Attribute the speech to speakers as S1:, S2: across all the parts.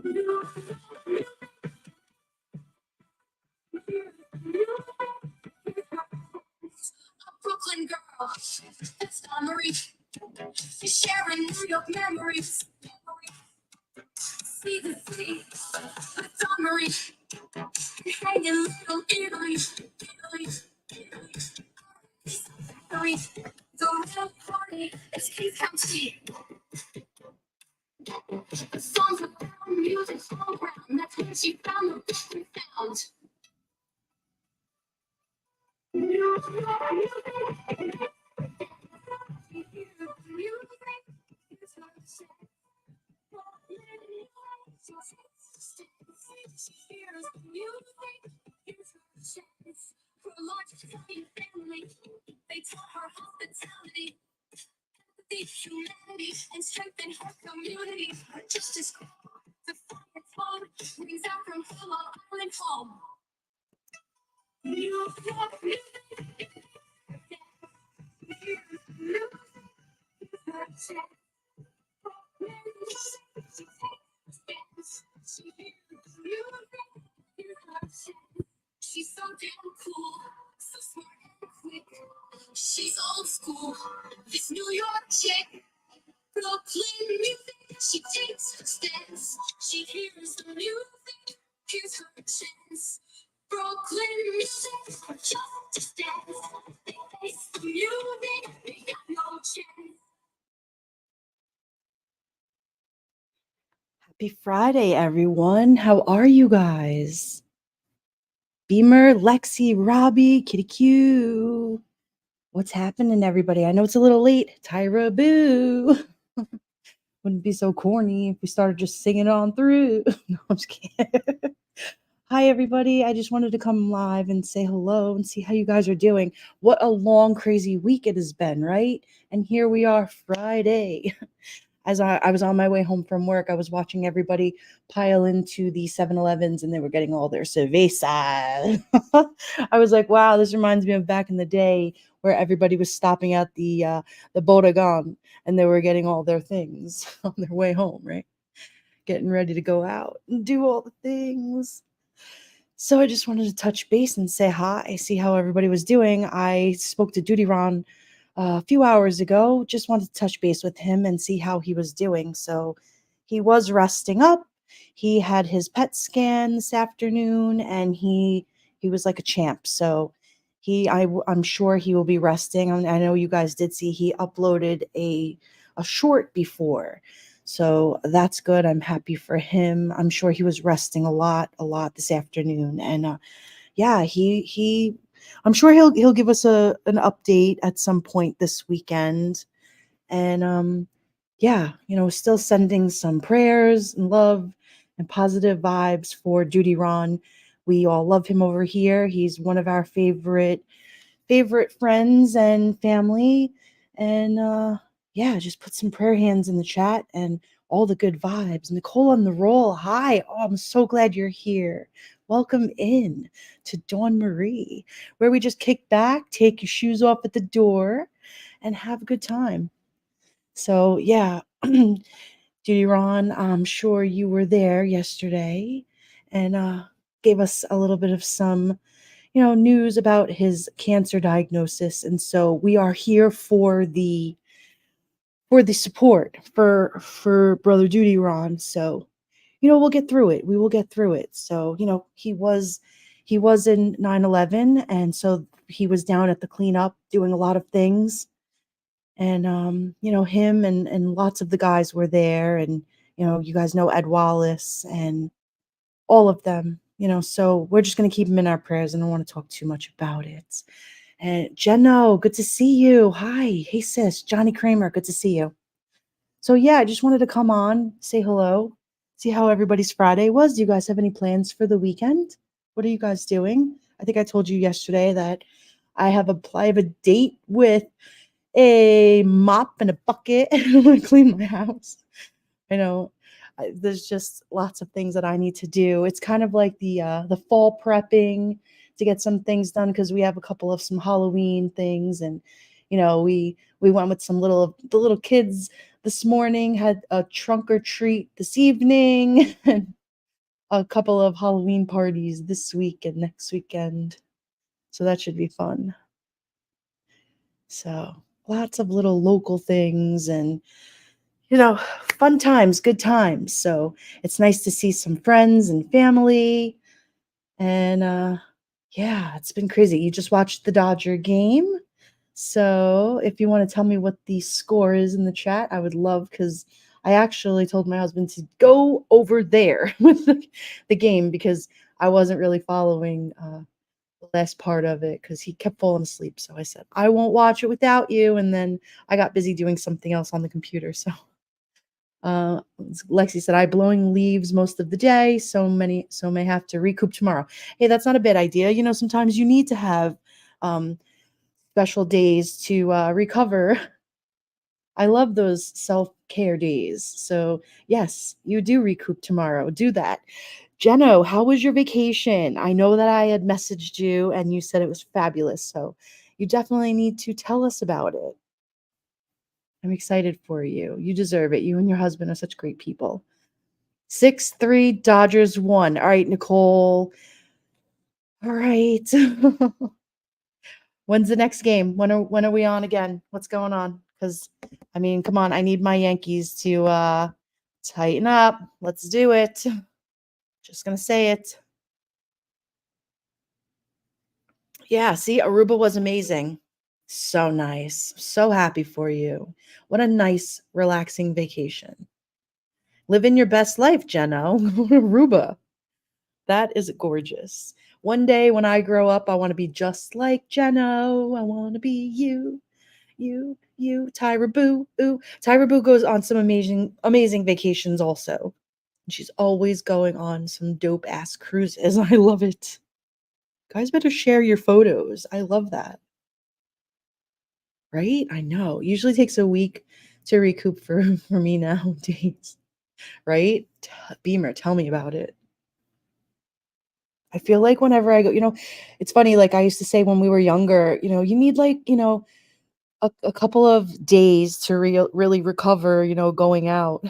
S1: Brooklyn girl, that's Dawn Marie. She's sharing New York memories. See the city with Dawn Marie. Hanging little Italy, Italy, Italy. The real party is King County. The songs about music's all around. That's where she found the book we found. They taught her hospitality, empathy, humanity, and strengthen her community. Just as the fire tone rings out from her Long Island home. She's so damn cool, so smart and quick. She's old school, this New York chick. Brooklyn music, she takes her stance. She hears the music, here's her chance. Brooklyn music, just dance. They face the music, they got no chance. Happy Friday, everyone. How are you guys? Beamer, Lexi, Robbie, Kitty Q. What's happening, everybody? I know it's a little late. Tyra Boo. Wouldn't be so corny if we started just singing on through. No, I'm just kidding. Hi, everybody. I just wanted to come live and say hello and see how you guys are doing. What a long, crazy week it has been, right? And here we are, Friday. As I was on my way home from work, I was watching everybody pile into the 7-Elevens and they were getting all their cerveza. I was like, wow, this reminds me of back in the day where everybody was stopping at the Bodegon and they were getting all their things on their way home, right? Getting ready to go out and do all the things. So I just wanted to touch base and say hi, see how everybody was doing. I spoke to Duty Ron a few hours ago. Just wanted to touch base with him and see how he was doing. So he was resting up. He had his PET scan this afternoon, and he was like a champ. So I'm sure he will be resting. I know you guys did see he uploaded a short before. So that's good. I'm happy for him. I'm sure he was resting a lot this afternoon. And yeah, I'm sure he'll give us an update at some point this weekend. And yeah, still sending some prayers and love and positive vibes for Duty Ron. We all love him over here. He's one of our favorite friends and family. And yeah, just put some prayer hands in the chat and all the good vibes. Nicole on the roll. Hi. Oh, I'm so glad you're here. Welcome in to Dawn Marie, where we just kick back, take your shoes off at the door, and have a good time. So yeah, Judy Ron, I'm sure you were there yesterday and gave us a little bit of some news about his cancer diagnosis. And so we are here for the support for Brother Duty Ron. So, we'll get through it. We will get through it. So, he was in 9/11, and so he was down at the cleanup doing a lot of things. And him and lots of the guys were there, and you guys know Ed Wallace and all of them. So we're just going to keep him in our prayers. I don't want to talk too much about it. And Jenno, good to see you. Hi. Hey, sis. Johnny Kramer, good to see you. So yeah, I just wanted to come on, say hello, see how everybody's Friday was. Do you guys have any plans for the weekend? What are you guys doing? I think I told you yesterday that I have a date with a mop and a bucket. I'm going to clean my house. I know there's just lots of things that I need to do. It's kind of like the fall prepping to get some things done because we have a couple of some Halloween things, and we went with the little kids this morning, had a trunk or treat this evening, and a couple of Halloween parties this week and next weekend. So that should be fun. So lots of little local things and, fun times, good times. So it's nice to see some friends and family. And yeah, it's been crazy. You just watched the Dodger game. So if you want to tell me what the score is in the chat, I would love, because I actually told my husband to go over there with the game because I wasn't really following the last part of it because he kept falling asleep. So I said, I won't watch it without you. And then I got busy doing something else on the computer. So uh, Lexi said, I blowing leaves most of the day. So may have to recoup tomorrow. Hey, that's not a bad idea. Sometimes you need to have um, special days to recover. I love those self-care days. So yes, you do recoup tomorrow. Do that. Jeno, how was your vacation? I know that I had messaged you and you said it was fabulous. So you definitely need to tell us about it. I'm excited for you. You deserve it. You and your husband are such great people. 6-3 Dodgers won. All right, Nicole. All right. When's the next game? When are we on again? What's going on? Because I mean, come on, I need my Yankees to tighten up. Let's do it. Just gonna say it. Yeah, see, Aruba was amazing. So nice. So happy for you. What a nice, relaxing vacation. Living your best life, Jeno. Go to Aruba. That is gorgeous. One day when I grow up, I want to be just like Jeno. I want to be you, Tyra Boo. Ooh. Tyra Boo goes on some amazing vacations also. She's always going on some dope ass cruises. I love it. Guys better share your photos. I love that. Right? I know. Usually takes a week to recoup for me nowadays. Right? Beamer, tell me about it. I feel like whenever I go, it's funny, like I used to say when we were younger, you need like, a couple of days to really recover, going out.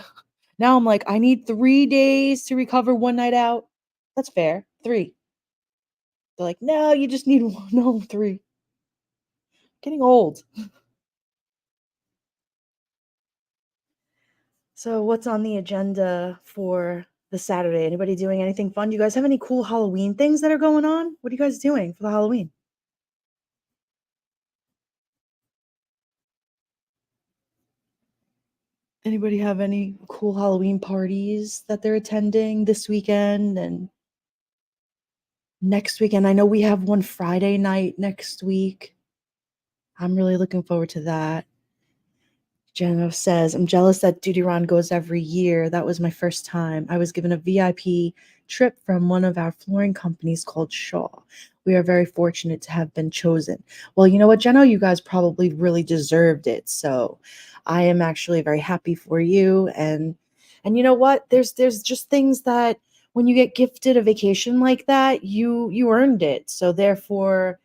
S1: Now I'm like, I need 3 days to recover one night out. That's fair. 3. They're like, no, you just need one. No, 3. Getting old. So what's on the agenda for the Saturday? Anybody doing anything fun? Do you guys have any cool Halloween things that are going on? What are you guys doing for the Halloween? Anybody have any cool Halloween parties that they're attending this weekend and next weekend? I know we have one Friday night next week. I'm really looking forward to that. Jenna says, I'm jealous that Duty Ron goes every year. That was my first time. I was given a VIP trip from one of our flooring companies called Shaw. We are very fortunate to have been chosen. Well, you know what, Jenna? You guys probably really deserved it. So I am actually very happy for you. And you know what? There's just things that when you get gifted a vacation like that, you earned it. So therefore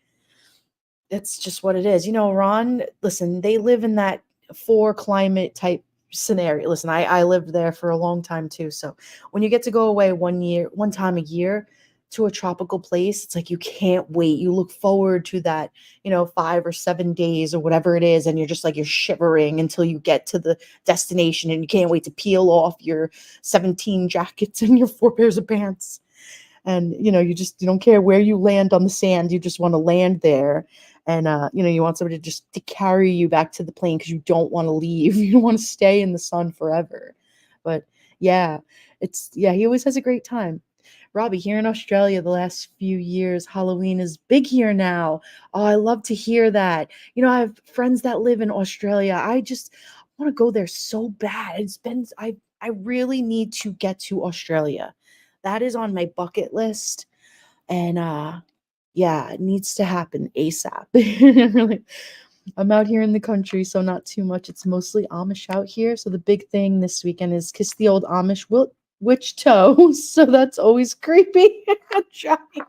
S1: it's just what it is. Ron, listen, they live in that 4 climate type scenario. Listen, I lived there for a long time too. So when you get to go away one time a year to a tropical place, it's like you can't wait. You look forward to that, 5 or 7 days or whatever it is, and you're just like you're shivering until you get to the destination and you can't wait to peel off your 17 jackets and your 4 pairs of pants. And you don't care where you land on the sand, you just want to land there. And you want somebody to carry you back to the plane because you don't want to leave. You don't want to stay in the sun forever. But yeah, he always has a great time. Robbie, here in Australia the last few years, Halloween is big here now. Oh, I love to hear that. I have friends that live in Australia. I just want to go there so bad. I really need to get to Australia. That is on my bucket list. And yeah, it needs to happen ASAP. Really, I'm out here in the country, so not too much. It's mostly Amish out here. So the big thing this weekend is kiss the old Amish witch toe. So that's always creepy. Johnny.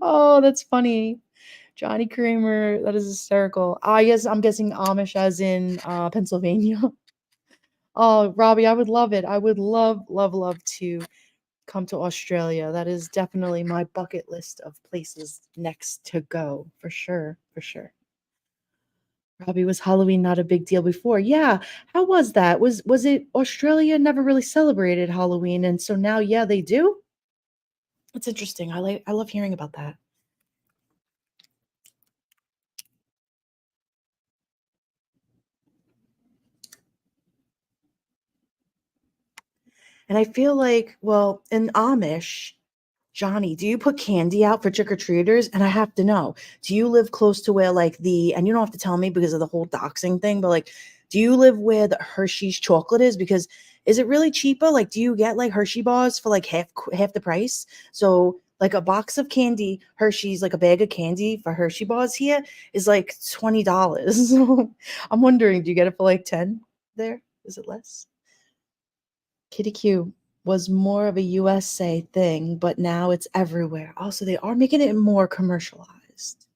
S1: Oh, that's funny. Johnny Kramer, that is hysterical. I guess I'm guessing Amish as in Pennsylvania. Oh, Robbie, I would love it. I would love, love, love to come to Australia. That is definitely my bucket list of places next to go, for sure, for sure. Robbie, was Halloween not a big deal before? Yeah. How was that? Was it Australia never really celebrated Halloween, and so now, yeah, they do? That's interesting. I love hearing about that. And I feel like, well, in Amish, Johnny, do you put candy out for trick-or-treaters? And I have to know, do you live close to where, like, and you don't have to tell me because of the whole doxing thing, but, like, do you live where the Hershey's chocolate is? Because is it really cheaper? Like, do you get, like, Hershey bars for, like, half the price? So, like, a box of candy, Hershey's, like, a bag of candy for Hershey bars here is, like, $20. So, I'm wondering, do you get it for, like, 10 there? Is it less? Kitty Q was more of a USA thing, but now it's everywhere. Also, they are making it more commercialized.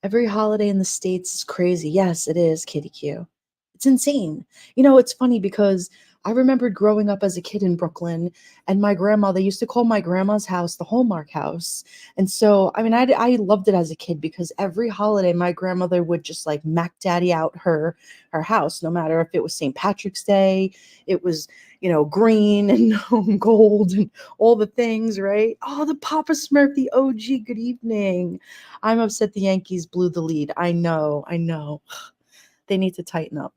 S1: Every holiday in the States is crazy. Yes, it is, Kitty Q. It's insane. It's funny because I remembered growing up as a kid in Brooklyn, and my grandma, they used to call my grandma's house the Hallmark house. And so, I mean, I loved it as a kid because every holiday my grandmother would just like Mac Daddy out her house, no matter if it was St. Patrick's Day, it was, green and gold and all the things, right? Oh, the Papa Smurf, the OG, good evening. I'm upset the Yankees blew the lead. I know, I know. They need to tighten up.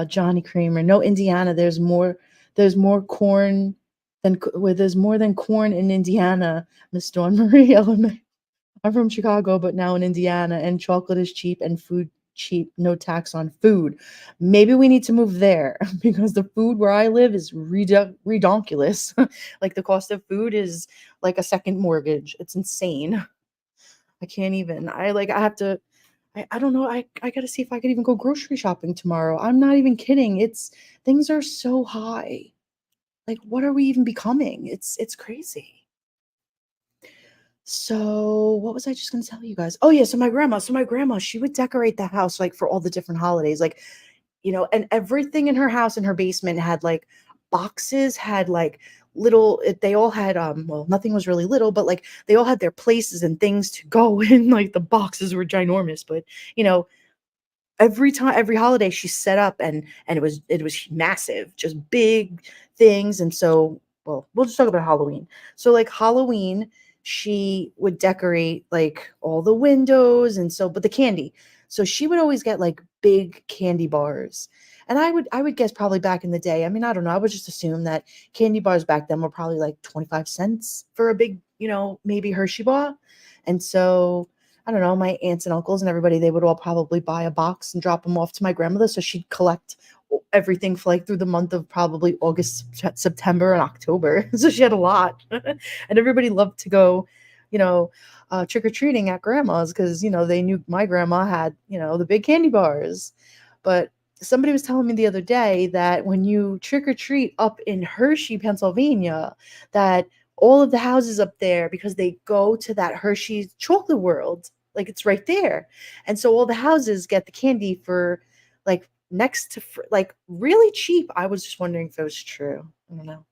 S1: Johnny Kramer. No, Indiana. There's more corn where there's more than corn in Indiana, Miss Dawn Marie LMA. I'm from Chicago, but now in Indiana, and chocolate is cheap and food cheap, no tax on food. Maybe we need to move there because the food where I live is redonkulous. Like the cost of food is like a second mortgage. It's insane. I can't even. I have to. I don't know. I got to see if I could even go grocery shopping tomorrow. I'm not even kidding. Things are so high. Like, what are we even becoming? It's crazy. So, what was I just gonna tell you guys? Oh yeah, so my grandma, she would decorate the house like for all the different holidays, like, and everything in her house in her basement had like boxes, had like they all had well, nothing was really little, but like they all had their places and things to go in. Like the boxes were ginormous, but you know, every holiday she set up, and it was massive, just big things. And so, well, we'll just talk about Halloween. So like Halloween, she would decorate like all the windows, and so, but the candy, so she would always get like big candy bars. And I would guess probably back in the day, I mean, I don't know, I would just assume that candy bars back then were probably like 25 cents for a big, maybe Hershey bar. And so I don't know, my aunts and uncles and everybody, they would all probably buy a box and drop them off to my grandmother, so she'd collect everything for, like, through the month of probably August, September, and October. So she had a lot. And everybody loved to go, you know, trick-or-treating at grandma's because, they knew my grandma had, the big candy bars. But somebody was telling me the other day that when you trick-or-treat up in Hershey, Pennsylvania, that all of the houses up there, because they go to that Hershey's chocolate world, like, it's right there. And so all the houses get the candy for, like, next to like, really cheap. I was just wondering if it was true. I don't know.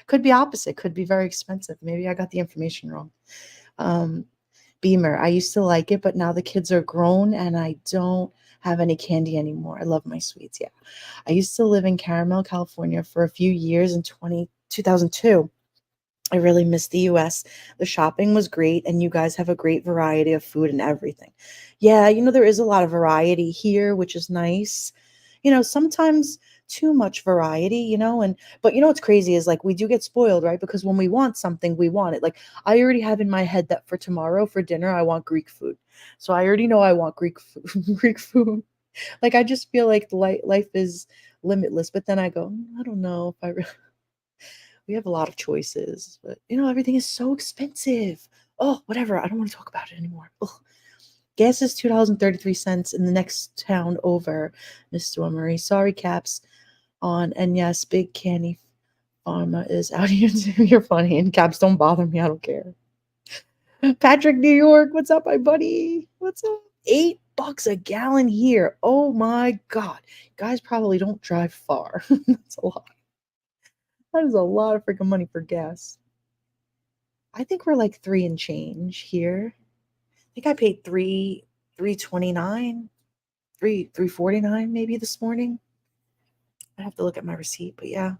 S1: Could be opposite, could be very expensive. Maybe I got the information wrong. Um, Beamer, I used to like it, but now the kids are grown and I don't have any candy anymore. I love my sweets, yeah. I used to live in Caramel, California for a few years in 2002. I really miss the US. The shopping was great, and you guys have a great variety of food and everything. Yeah, there is a lot of variety here, which is nice. Sometimes too much variety, and but what's crazy is like we do get spoiled, right? Because when we want something, we want it. Like I already have in my head that for tomorrow for dinner, I want Greek food. So I already know I want Greek food, Greek food. Like I just feel like life is limitless, but then I go, I don't know if I really we have a lot of choices, but everything is so expensive. Oh, whatever. I don't want to talk about it anymore. Ugh. Gas is $2.33 in the next town over, Miss Stormery. Sorry, Caps on. And yes, Big Candy Pharma is out here too. You're funny. And Caps, don't bother me. I don't care. Patrick, New York. What's up, my buddy? What's up? 8 $8 a gallon here. Oh my God. Guys probably don't drive far. That's a lot. That is a lot of freaking money for gas. I think we're like 3 and change here. I think I paid 329, 349 maybe this morning. I have to look at my receipt, but yeah.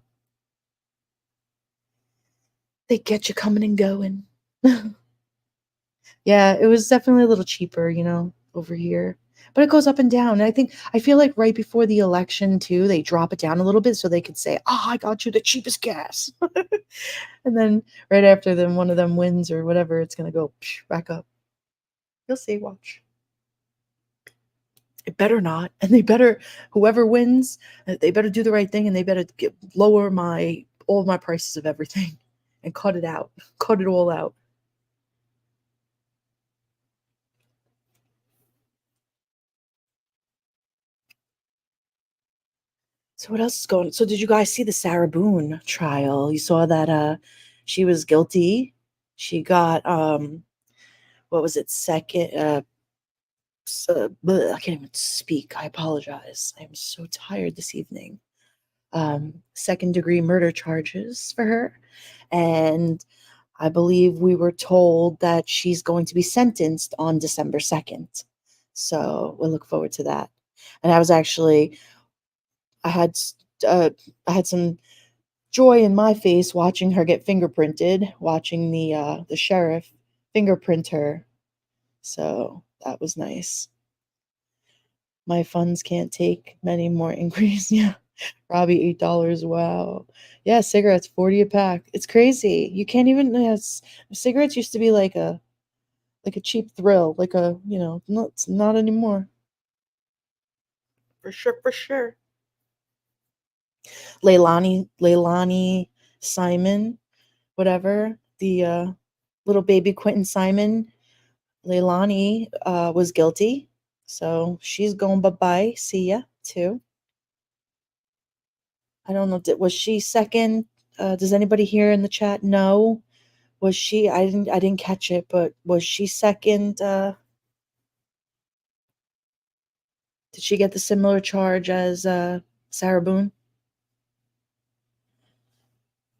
S1: They get you coming and going. Yeah, it was definitely a little cheaper, over here. But it goes up and down. And I feel like right before the election too, they drop it down a little bit so they could say, "Oh, I got you the cheapest gas." And then right after then one of them wins or whatever, it's gonna go back up. You'll see, watch. It better not. And they better whoever wins, they better do the right thing and they better lower all of my prices of everything and cut it out. Cut it all out. So what else is going so did you guys see the Sarah Boone trial? You saw that she was guilty. She got what was it? Second I can't even speak. I apologize. I'm so tired this evening. Second degree murder charges for her. And I believe we were told that she's going to be sentenced on December 2nd. So we'll look forward to that. And I had uh, I had some joy in my face watching her get fingerprinted, watching the sheriff fingerprint her. So that was nice. My funds can't take many more increase. Yeah. Robbie, $8. Wow. Yeah, cigarettes, 40 a pack. It's crazy. You can't even yes, cigarettes used to be like a cheap thrill, it's not anymore. For sure, for sure. Leilani Simon, whatever. The little baby Quentin Simon, Leilani was guilty. So she's going bye-bye. See ya too. I don't know. Was she second? Does anybody here in the chat know? Was she? I didn't catch it, but was she second? Did she get the similar charge as Sarah Boone?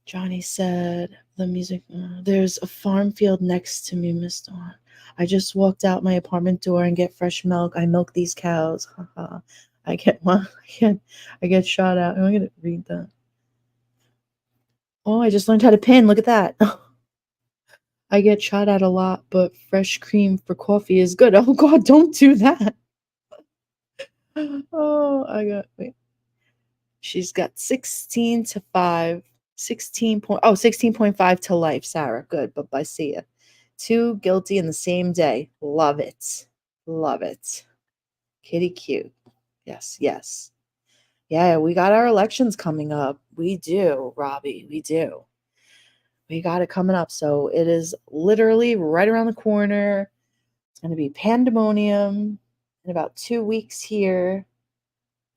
S1: Johnny said the music. There's a farm field next to me, Miss Dawn. I just walked out my apartment door and get fresh milk. I milk these cows. Haha. I get one. I get shot at. I'm gonna read that. Oh, I just learned how to pin. Look at that. I get shot at a lot, but fresh cream for coffee is good. Oh God, don't do that. Oh, wait. She's got 16 to 5. 16.5 to life, Sarah. Good. Bye-bye. See ya. 2 guilty in the same day. Love it. Love it. Kitty cute. Yes, yes. Yeah, we got our elections coming up. We do, Robbie. We do. We got it coming up. So it is literally right around the corner. It's going to be pandemonium in about 2 weeks here.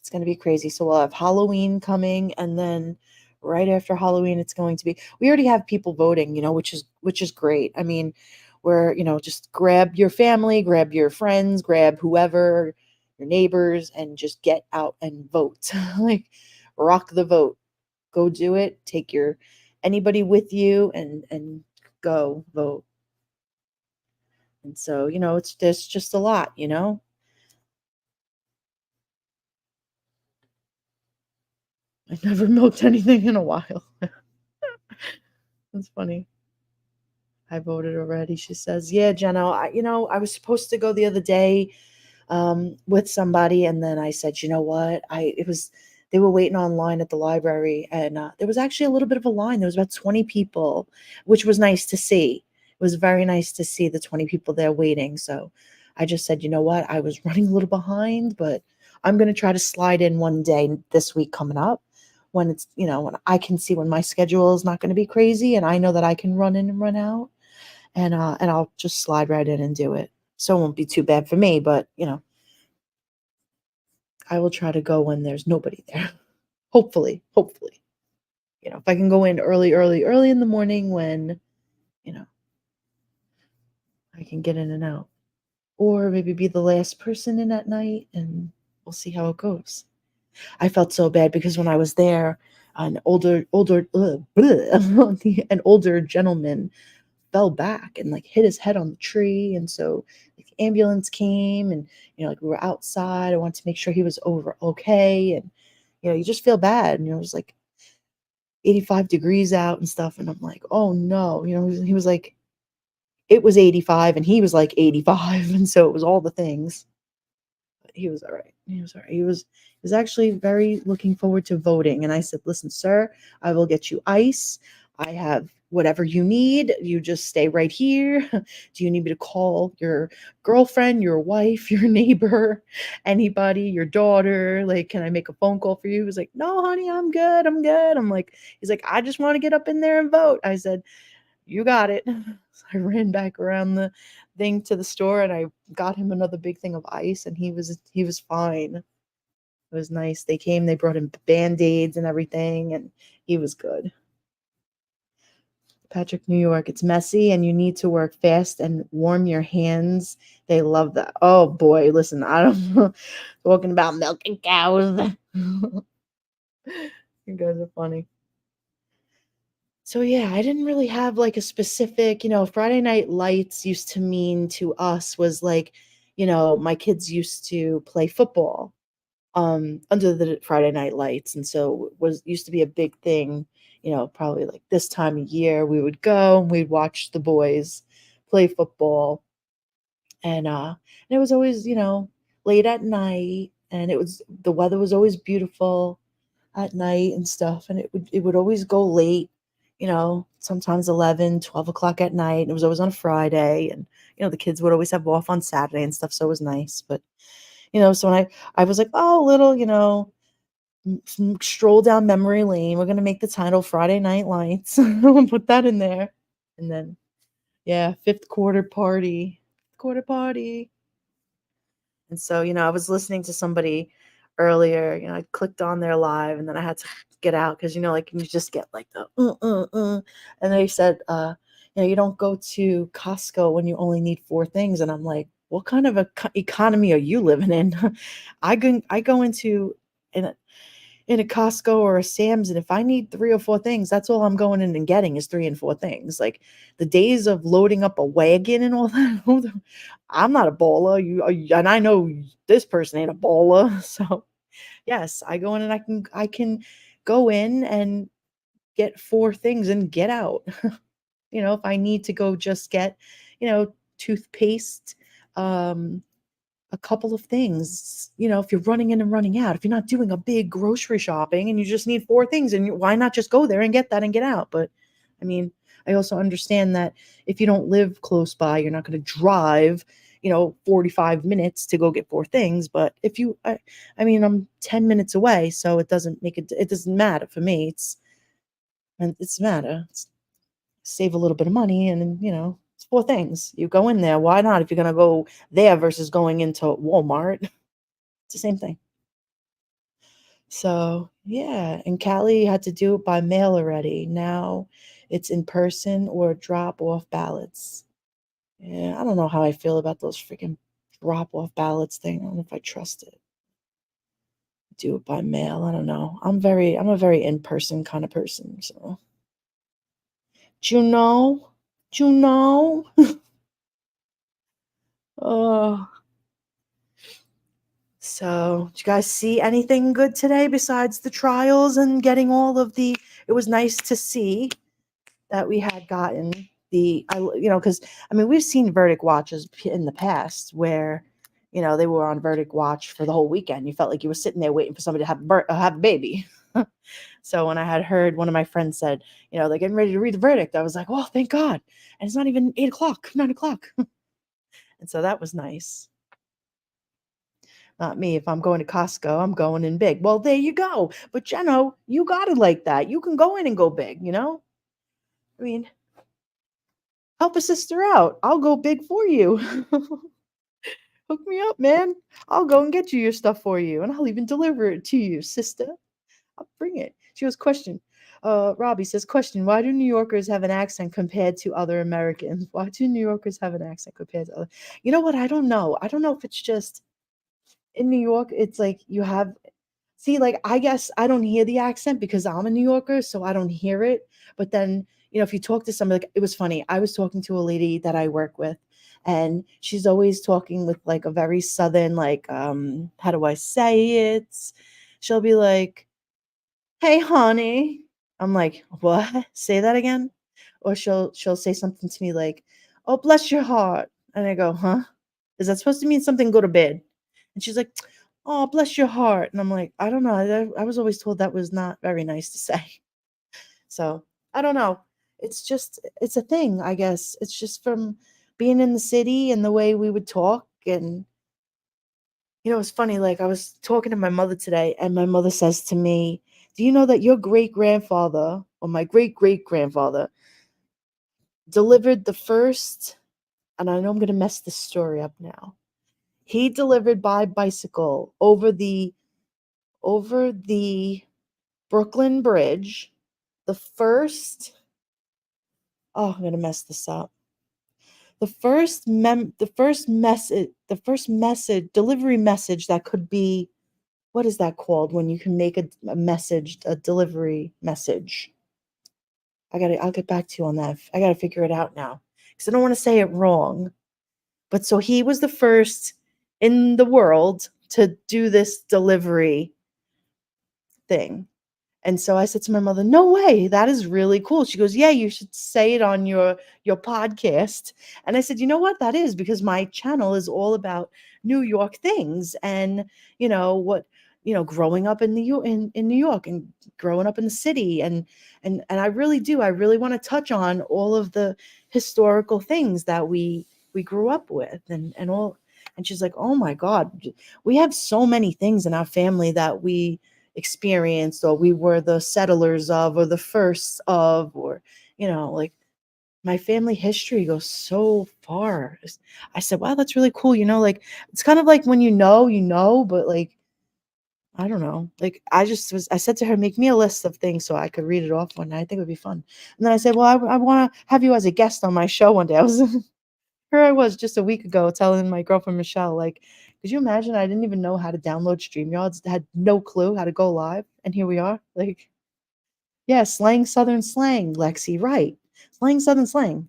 S1: It's going to be crazy. So we'll have Halloween coming, and then right after Halloween, it's going to be. We already have people voting, which is great. I mean, where just grab your family, grab your friends, grab whoever, your neighbors, and just get out and vote. Like, rock the vote. Go do it. Take your anybody with you, and go vote. And so there's just a lot. I never milked anything in a while. That's funny. I voted already. She says, "Yeah, Jenna, I was supposed to go the other day with somebody, and then I said, you know what? They were waiting online at the library, and there was actually a little bit of a line. There was about 20 people, which was nice to see. It was very nice to see the 20 people there waiting. So I just said, you know what? I was running a little behind, but I'm going to try to slide in one day this week coming up when when I can see when my schedule is not going to be crazy and I know that I can run in and run out and I'll just slide right in and do it. So it won't be too bad for me, but I will try to go when there's nobody there. Hopefully, hopefully. If I can go in early in the morning when, you know, I can get in and out. or maybe be the last person in at night, and we'll see how it goes. I felt so bad because when I was there, an older gentleman fell back and like hit his head on the tree, and so like, the ambulance came, and like we were outside. I wanted to make sure he was over okay, and you just feel bad, and it was like 85 degrees out and stuff, and I'm like, oh no, he was like, it was 85 and he was like 85, and so it was all the things. He was all right. He was all right. He was actually very looking forward to voting. And I said, "Listen, sir, I will get you ice. I have whatever you need. You just stay right here. Do you need me to call your girlfriend, your wife, your neighbor, anybody, your daughter? Like, can I make a phone call for you?" He was like, "No, honey, I'm good. I'm good." I'm like, he's like, "I just want to get up in there and vote." I said, "You got it." So I ran back around the thing to the store, and I got him another big thing of ice, and he was fine. It was nice. They came, they brought him Band-Aids and everything, and he was good. Patrick, New York. It's messy and you need to work fast and warm your hands. They love that. Oh boy, listen, I don't know. Talking about milking cows. You guys are funny. So yeah, I didn't really have like a specific, Friday night lights used to mean to us was like, my kids used to play football under the Friday night lights, and so it was used to be a big thing, probably like this time of year we would go and we'd watch the boys play football, and it was always, late at night, and the weather was always beautiful at night and stuff, and it would always go late, sometimes 11, 12 o'clock at night, and it was always on a Friday, and the kids would always have off on Saturday and stuff, so it was nice. But so when I was like, oh, little, stroll down memory lane, we're gonna make the title Friday Night Lights. We'll put that in there, and then yeah, fifth quarter party. And so, I was listening to somebody earlier, I clicked on their live, and then I had to get out because, like you just get like the and they said, you don't go to Costco when you only need four things. And I'm like, what kind of a economy are you living in? I go in a, in a Costco or a Sam's, and if I need three or four things, that's all I'm going in and getting is three and four things. Like the days of loading up a wagon and all that, I'm not a baller. And I know this person ain't a baller. So yes, I go in and I can go in and get four things and get out. If I need to go just get, toothpaste, um, a couple of things, if you're running in and running out, if you're not doing a big grocery shopping and you just need four things, and why not just go there and get that and get out? But I mean, I also understand that if you don't live close by, you're not going to drive, 45 minutes to go get four things. But if I mean, I'm 10 minutes away, so it doesn't matter for me. It's matter. Save a little bit of money, and it's four things. You go in there, why not? If you're going to go there versus going into Walmart, it's the same thing. So, yeah, and Callie had to do it by mail already. Now it's in person or drop off ballots. Yeah, I don't know how I feel about those freaking drop off ballots thing. I don't know if I trust it. Do it by mail. I don't know. I'm a very in person kind of person. So, do you know? Do you know? Oh. So, did you guys see anything good today besides the trials and getting all of the? It was nice to see that we had gotten because I mean, we've seen verdict watches in the past where, they were on verdict watch for the whole weekend. You felt like you were sitting there waiting for somebody to have a baby. So when I had heard one of my friends said, they're getting ready to read the verdict, I was like, oh, thank God. And it's not even 8 o'clock, 9 o'clock. And so that was nice. Not me. If I'm going to Costco, I'm going in big. Well, there you go. But Jeno, you got it like that. You can go in and go big. I mean, help a sister out. I'll go big for you. Hook me up, man. I'll go and get you your stuff for you, and I'll even deliver it to you, sister. I'll bring it. She was question. Robbie says, question, why do New Yorkers have an accent compared to other Americans? Why do New Yorkers have an accent compared to other? You know what? I don't know. I don't know if it's just in New York, it's like you have, see, like, I guess I don't hear the accent because I'm a New Yorker, so I don't hear it. But then, if you talk to somebody, like, it was funny. I was talking to a lady that I work with, and she's always talking with like a very southern, like, how do I say it? She'll be like, "Hey, honey." I'm like, "What? Say that again?" Or she'll say something to me like, "Oh, bless your heart." And I go, "Huh? Is that supposed to mean something good or bad?" And she's like, "Oh, bless your heart." And I'm like, "I don't know. I was always told that was not very nice to say." So, I don't know. It's a thing, I guess. It's just from being in the city and the way we would talk. And it's funny, like, I was talking to my mother today, and my mother says to me, "Do you know that your great grandfather, or my great great grandfather, delivered the first," and I know I'm going to mess this story up now. He delivered by bicycle over the Brooklyn Bridge, the first, oh, I'm going to mess this up. The first message delivery message that could be, what is that called when you can make a message, a delivery message? I'll get back to you on that. I got to figure it out now because I don't want to say it wrong. But so he was the first in the world to do this delivery thing. And so I said to my mother, "No way, that is really cool." She goes, "Yeah, you should say it on your podcast." And I said, "You know what? That is because my channel is all about New York things and, what, growing up in in New York and growing up in the city, and I really do. I really want to touch on all of the historical things that we grew up with and all." And she's like, "Oh my God, we have so many things in our family that we experienced, or we were the settlers of, or the first of, or like, my family history goes so far." I said, "Wow, that's really cool." Like, it's kind of like when but like, I don't know. Like, I said to her, "Make me a list of things so I could read it off one night. I think it would be fun." And then I said, "Well, I want to have you as a guest on my show one day." Here I was just a week ago telling my girlfriend Michelle, like, could you imagine? I didn't even know how to download StreamYards, had no clue how to go live, and here we are. Like, yeah, slang, Southern slang, Lexi, right? Slang, Southern slang.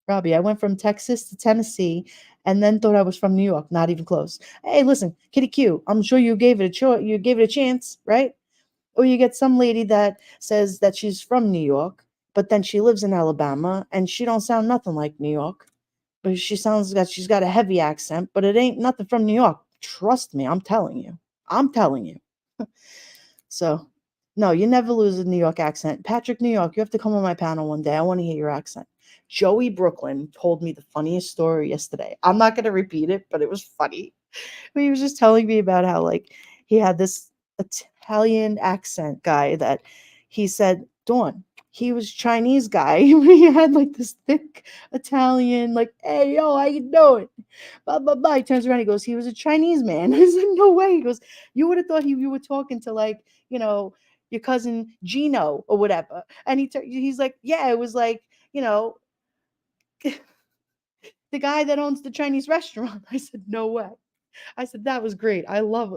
S1: Robbie, I went from Texas to Tennessee, and then thought I was from New York. Not even close. Hey, listen, Kitty Q, I'm sure you gave it a chance, right? Or you get some lady that says that she's from New York, but then she lives in Alabama, and she don't sound nothing like New York. But she sounds like she's got a heavy accent, but it ain't nothing from New York. Trust me, I'm telling you. I'm telling you. So, no, you never lose a New York accent. Patrick, New York, you have to come on my panel one day. I want to hear your accent. Joey Brooklyn told me the funniest story yesterday. I'm not going to repeat it, but it was funny. But he was just telling me about how, like, he had this Italian accent guy that he said, Dawn, he was Chinese guy. He had like this thick Italian, like, "Hey, yo, how you doing?" Blah, blah, blah. He turns around, he goes, "He was a Chinese man." I said, "No way." He goes, "You would have thought you were talking to, like, your cousin Gino or whatever." And he's like, "Yeah, it was like, you know, the guy that owns the Chinese restaurant." I said, "No way." I said, "That was great. I love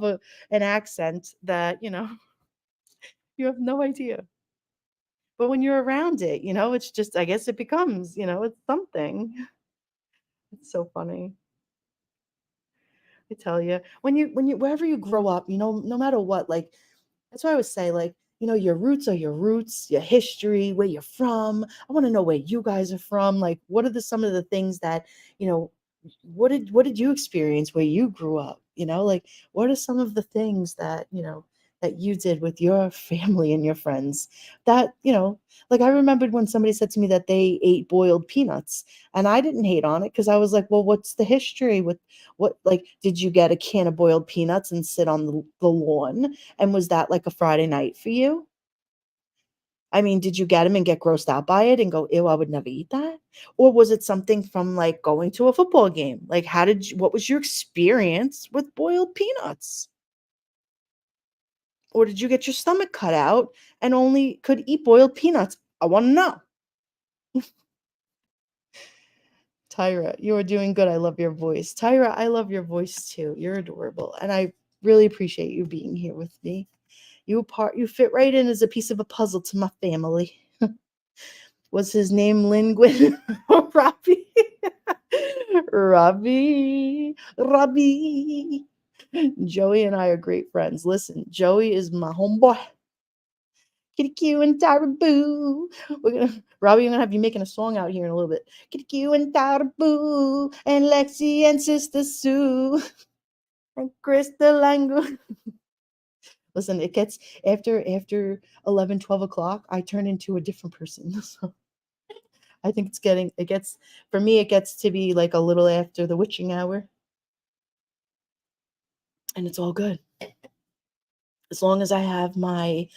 S1: an accent that, you have no idea. But when you're around it, it's just, I guess it becomes, it's something." It's so funny. I tell you, when you wherever you grow up, no matter what, like, that's why I always say, like, your roots are your roots, your history, where you're from. I want to know where you guys are from. Like, what are some of the things that, you know, what did you experience where you grew up? Like, what are some of the things that, that you did with your family and your friends that, like, I remembered when somebody said to me that they ate boiled peanuts, and I didn't hate on it because I was like, well, what's the history with like, did you get a can of boiled peanuts and sit on the lawn? And was that like a Friday night for you? I mean, did you get them and get grossed out by it and go, "Ew, I would never eat that"? Or was it something from, like, going to a football game? Like, what was your experience with boiled peanuts? Or did you get your stomach cut out and only could eat boiled peanuts? I want to know. Tyra, you are doing good. I love your voice. Tyra, I love your voice too. You're adorable. And I really appreciate you being here with me. You fit right in as a piece of a puzzle to my family. Was his name Lingwin? Robbie. Robbie. Joey and I are great friends. Listen, Joey is my homeboy. Kitty Q and Tyra Boo. Robbie, I'm gonna have you making a song out here in a little bit. Kitty Q and Tyra Boo and Lexi and Sister Sue and Crystal Lango. Listen, it gets after 11, 12 o'clock, I turn into a different person. So I think for me, it gets to be like a little after the witching hour. And it's all good. As long as I have my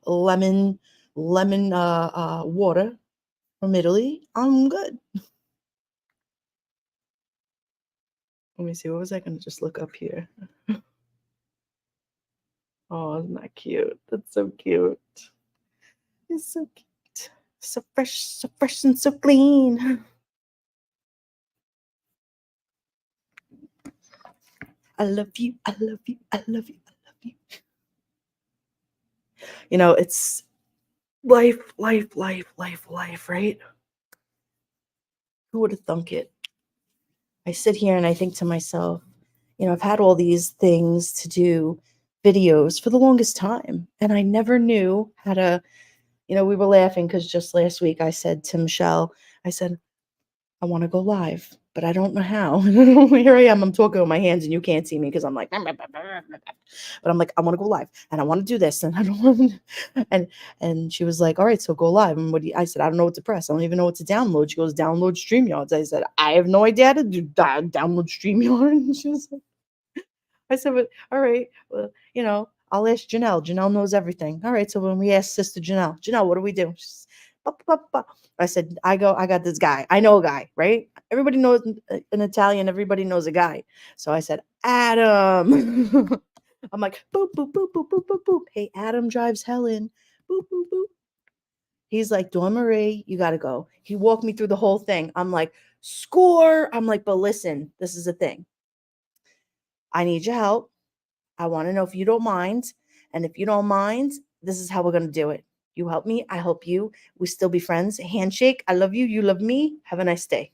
S1: lemon water from Italy, I'm good. Let me see. What was I going to just look up here? Oh, isn't that cute? That's so cute. It's so cute. So fresh and so clean. I love you. I love you. I love you. I love you. You know, it's life, right? Who would have thunk it? I sit here and I think to myself, I've had all these things to do videos for the longest time, and I never knew how to, we were laughing because just last week I said to Michelle, I said, I want to go live, but I don't know how. Here I am. I'm talking with my hands and you can't see me because I'm like, but I'm like, I want to go live and I want to do this and I don't want to. And she was like, all right, so go live. And I said, I don't know what to press. I don't even know what to download. She goes, download StreamYards. I said, I have no idea how to download StreamYard. And she was like, I said, but all right, well, I'll ask Janelle. Janelle knows everything. All right, so when we ask Sister Janelle, what do we do? She's, I said, I got this guy. I know a guy, right? Everybody knows an Italian. Everybody knows a guy. So I said, Adam. I'm like, boop, boop, boop, boop, boop, boop, boop. Hey, Adam drives Helen. Boop, boop, boop. He's like, Dawn Marie, you got to go. He walked me through the whole thing. I'm like, score. I'm like, but listen, this is the thing. I need your help. I want to know if you don't mind. And if you don't mind, this is how we're going to do it. You help me, I help you. We still be friends. Handshake. I love you. You love me. Have a nice day.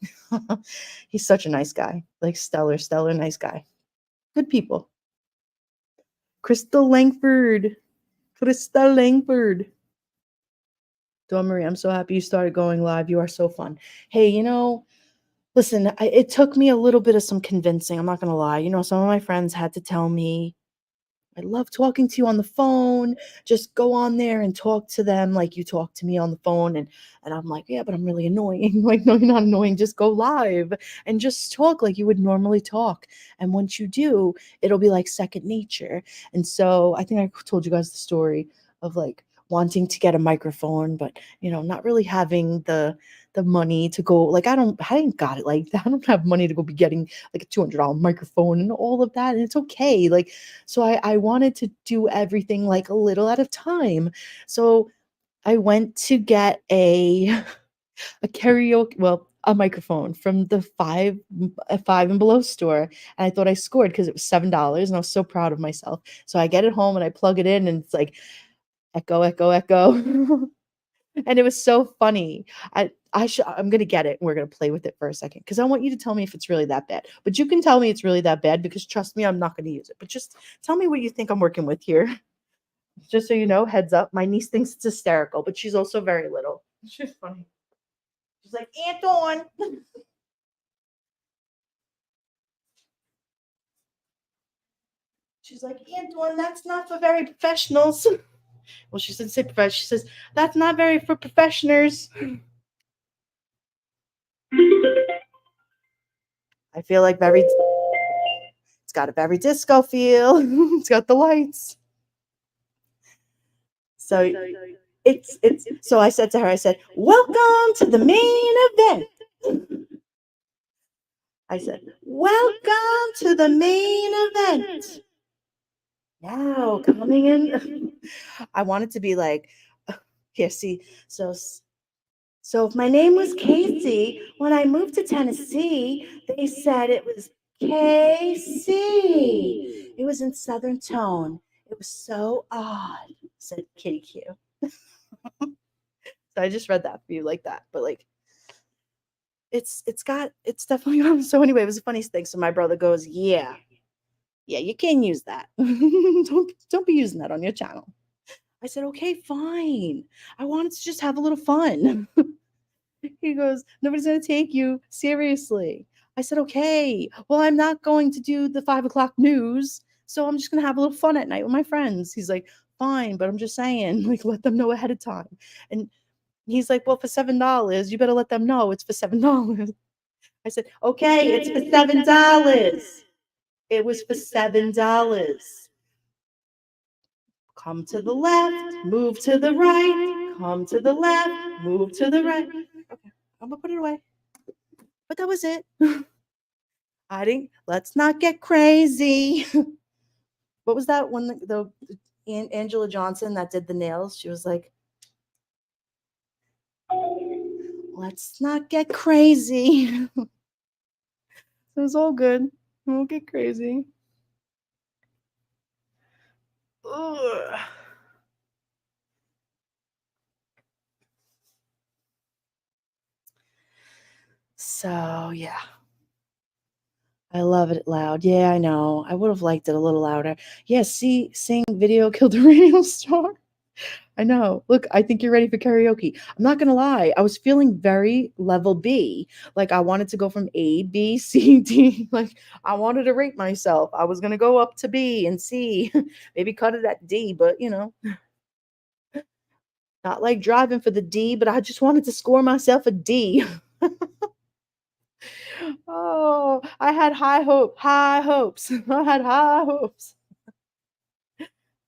S1: He's such a nice guy. Like stellar, nice guy. Good people. Crystal Langford. Dawn Marie, I'm so happy you started going live. You are so fun. Hey, listen, it took me a little bit of some convincing. I'm not going to lie. Some of my friends had to tell me, I love talking to you on the phone. Just go on there and talk to them like you talk to me on the phone. And I'm like, yeah, but I'm really annoying. Like, no, you're not annoying. Just go live and just talk like you would normally talk. And once you do, it'll be like second nature. And so I think I told you guys the story of like wanting to get a microphone, but not really having the money to go. Like, I ain't got it like that. I don't have money to go be getting like a $200 microphone and all of that. And it's okay. Like, so I wanted to do everything like a little at a time. So I went to get a karaoke, a microphone from the Five and Below store. And I thought I scored because it was $7 and I was so proud of myself. So I get it home and I plug it in and it's like echo, echo, echo. And it was so funny. I'm gonna get it and we're gonna play with it for a second because I want you to tell me if it's really that bad. But you can tell me it's really that bad because trust me, I'm not gonna use it. But just tell me what you think I'm working with here. Just so you know, heads up. My niece thinks it's hysterical, but she's also very little. She's funny. She's like, Anton. She's like, Anton, that's not for very professionals. Well, she said say professional. She says, that's not very for professionals. I feel like it's got a very disco feel. It's got the lights. So so I said to her, I said, welcome to the main event. I said, welcome to the main event. Now coming in. I wanted to be like, here, see, so if my name was Casey, when I moved to Tennessee, they said it was KC. It was in Southern tone. It was so odd, said Kitty Q. So I just read that for you like that. But like it's definitely so anyway, it was the funniest thing. So my brother goes, yeah, you can't use that. Don't be using that on your channel. I said, okay, fine. I wanted to just have a little fun. He goes, nobody's going to take you seriously. I said, okay, well, I'm not going to do the 5 o'clock news. So I'm just going to have a little fun at night with my friends. He's like, fine, but I'm just saying, like, let them know ahead of time. And he's like, well, for $7, you better let them know it's for $7. I said, okay, it's for $7. It was for $7. Come to the left, move to the right, come to the left, move to the right. Okay, I'm gonna put it away. But that was it. I didn't, let's not get crazy. What was that one? The Angela Johnson that did the nails. She was like, let's not get crazy. It was all good. We won't get crazy. Ugh. So yeah. I love it loud. Yeah, I know. I would have liked it a little louder. Yeah, see, sing video killed a radio star. I know. Look, I think you're ready for karaoke. I'm not gonna lie. I was feeling very level B. Like I wanted to go from A, B, C, D. Like I wanted to rate myself. I was gonna go up to B and C, maybe cut it at D, but not like driving for the D, but I just wanted to score myself a D. Oh, I had high hopes. I had high hopes.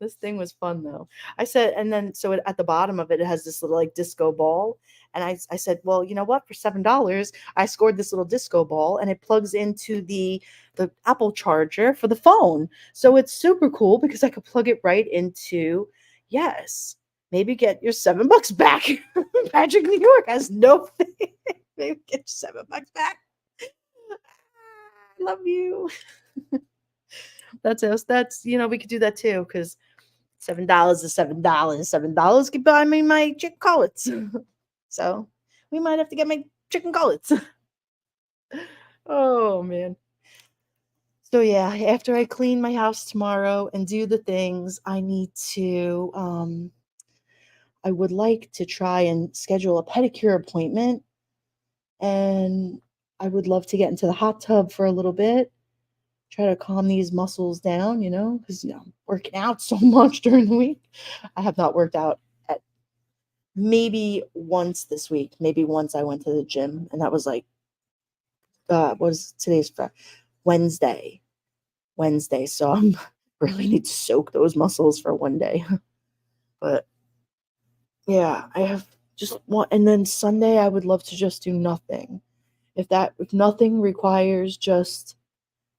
S1: This thing was fun though. I said, and then so at the bottom of it, it has this little like disco ball. And I said, well, you know what? For $7, I scored this little disco ball, and it plugs into the Apple charger for the phone. So it's super cool because I could plug it right into, yes, maybe get your $7 back. Magic New York has no thing. Maybe get your $7 back. I love you. That's us. That's we could do that too because $7 is $7. $7 could buy me my chicken cutlets. So we might have to get my chicken cutlets. Oh man. So yeah, after I clean my house tomorrow and do the things, I would like to try and schedule a pedicure appointment, and I would love to get into the hot tub for a little bit, try to calm these muscles down, because I'm working out so much during the week. I have not worked out at maybe once this week. Maybe once I went to the gym, and that was like, was today's Wednesday. Wednesday. So I'm really need to soak those muscles for one day. But yeah, I have just one, and then Sunday I would love to just do nothing. If nothing requires just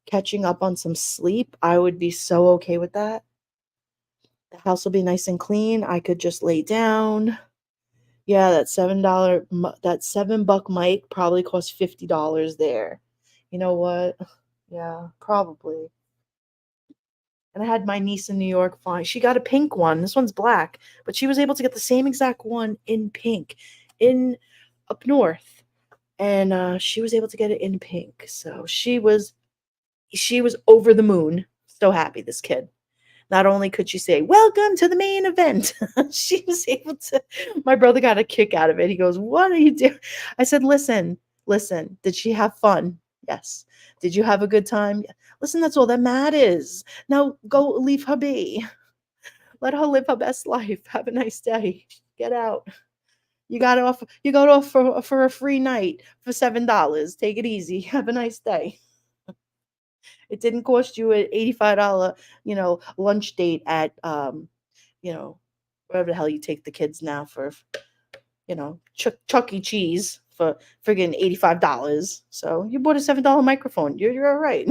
S1: catching up on some sleep, I would be so okay with that. The house will be nice and clean. I could just lay down. Yeah, that $7 mic probably cost $50 there. You know what? Yeah, probably. And I had my niece in New York find. She got a pink one. This one's black, but she was able to get the same exact one in pink, in up north, and she was able to get it in pink. So she was over the moon. So happy, this kid. Not only could she say, "Welcome to the main event," she was able to. My brother got a kick out of it. He goes, "What are you doing?" I said, "Listen, listen. Did she have fun? Yes. Did you have a good time? Yeah. Listen, that's all that matters. Now go leave her be. Let her live her best life. Have a nice day. Get out. You got off for a free night for $7. Take it easy. Have a nice day." It didn't cost you an $85, lunch date at you know, wherever the hell you take the kids now for, Chuck E. Cheese for friggin' $85. So you bought a $7 microphone. You're all right.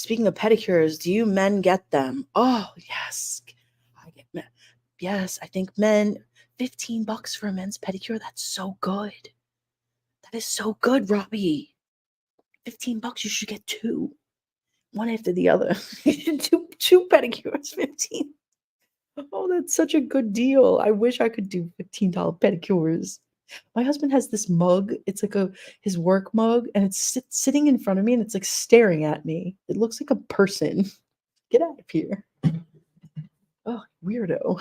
S1: Speaking of pedicures, do you men get them? Oh, yes. I get men. Yes, I think men, $15 for a men's pedicure. That's so good. That is so good, Robbie. $15, you should get two. One after the other. two pedicures, 15. Oh, that's such a good deal. I wish I could do $15 pedicures. My husband has this mug. It's like his work mug, and it's sitting in front of me, and it's like staring at me. It looks like a person. Get out of here. Oh, weirdo.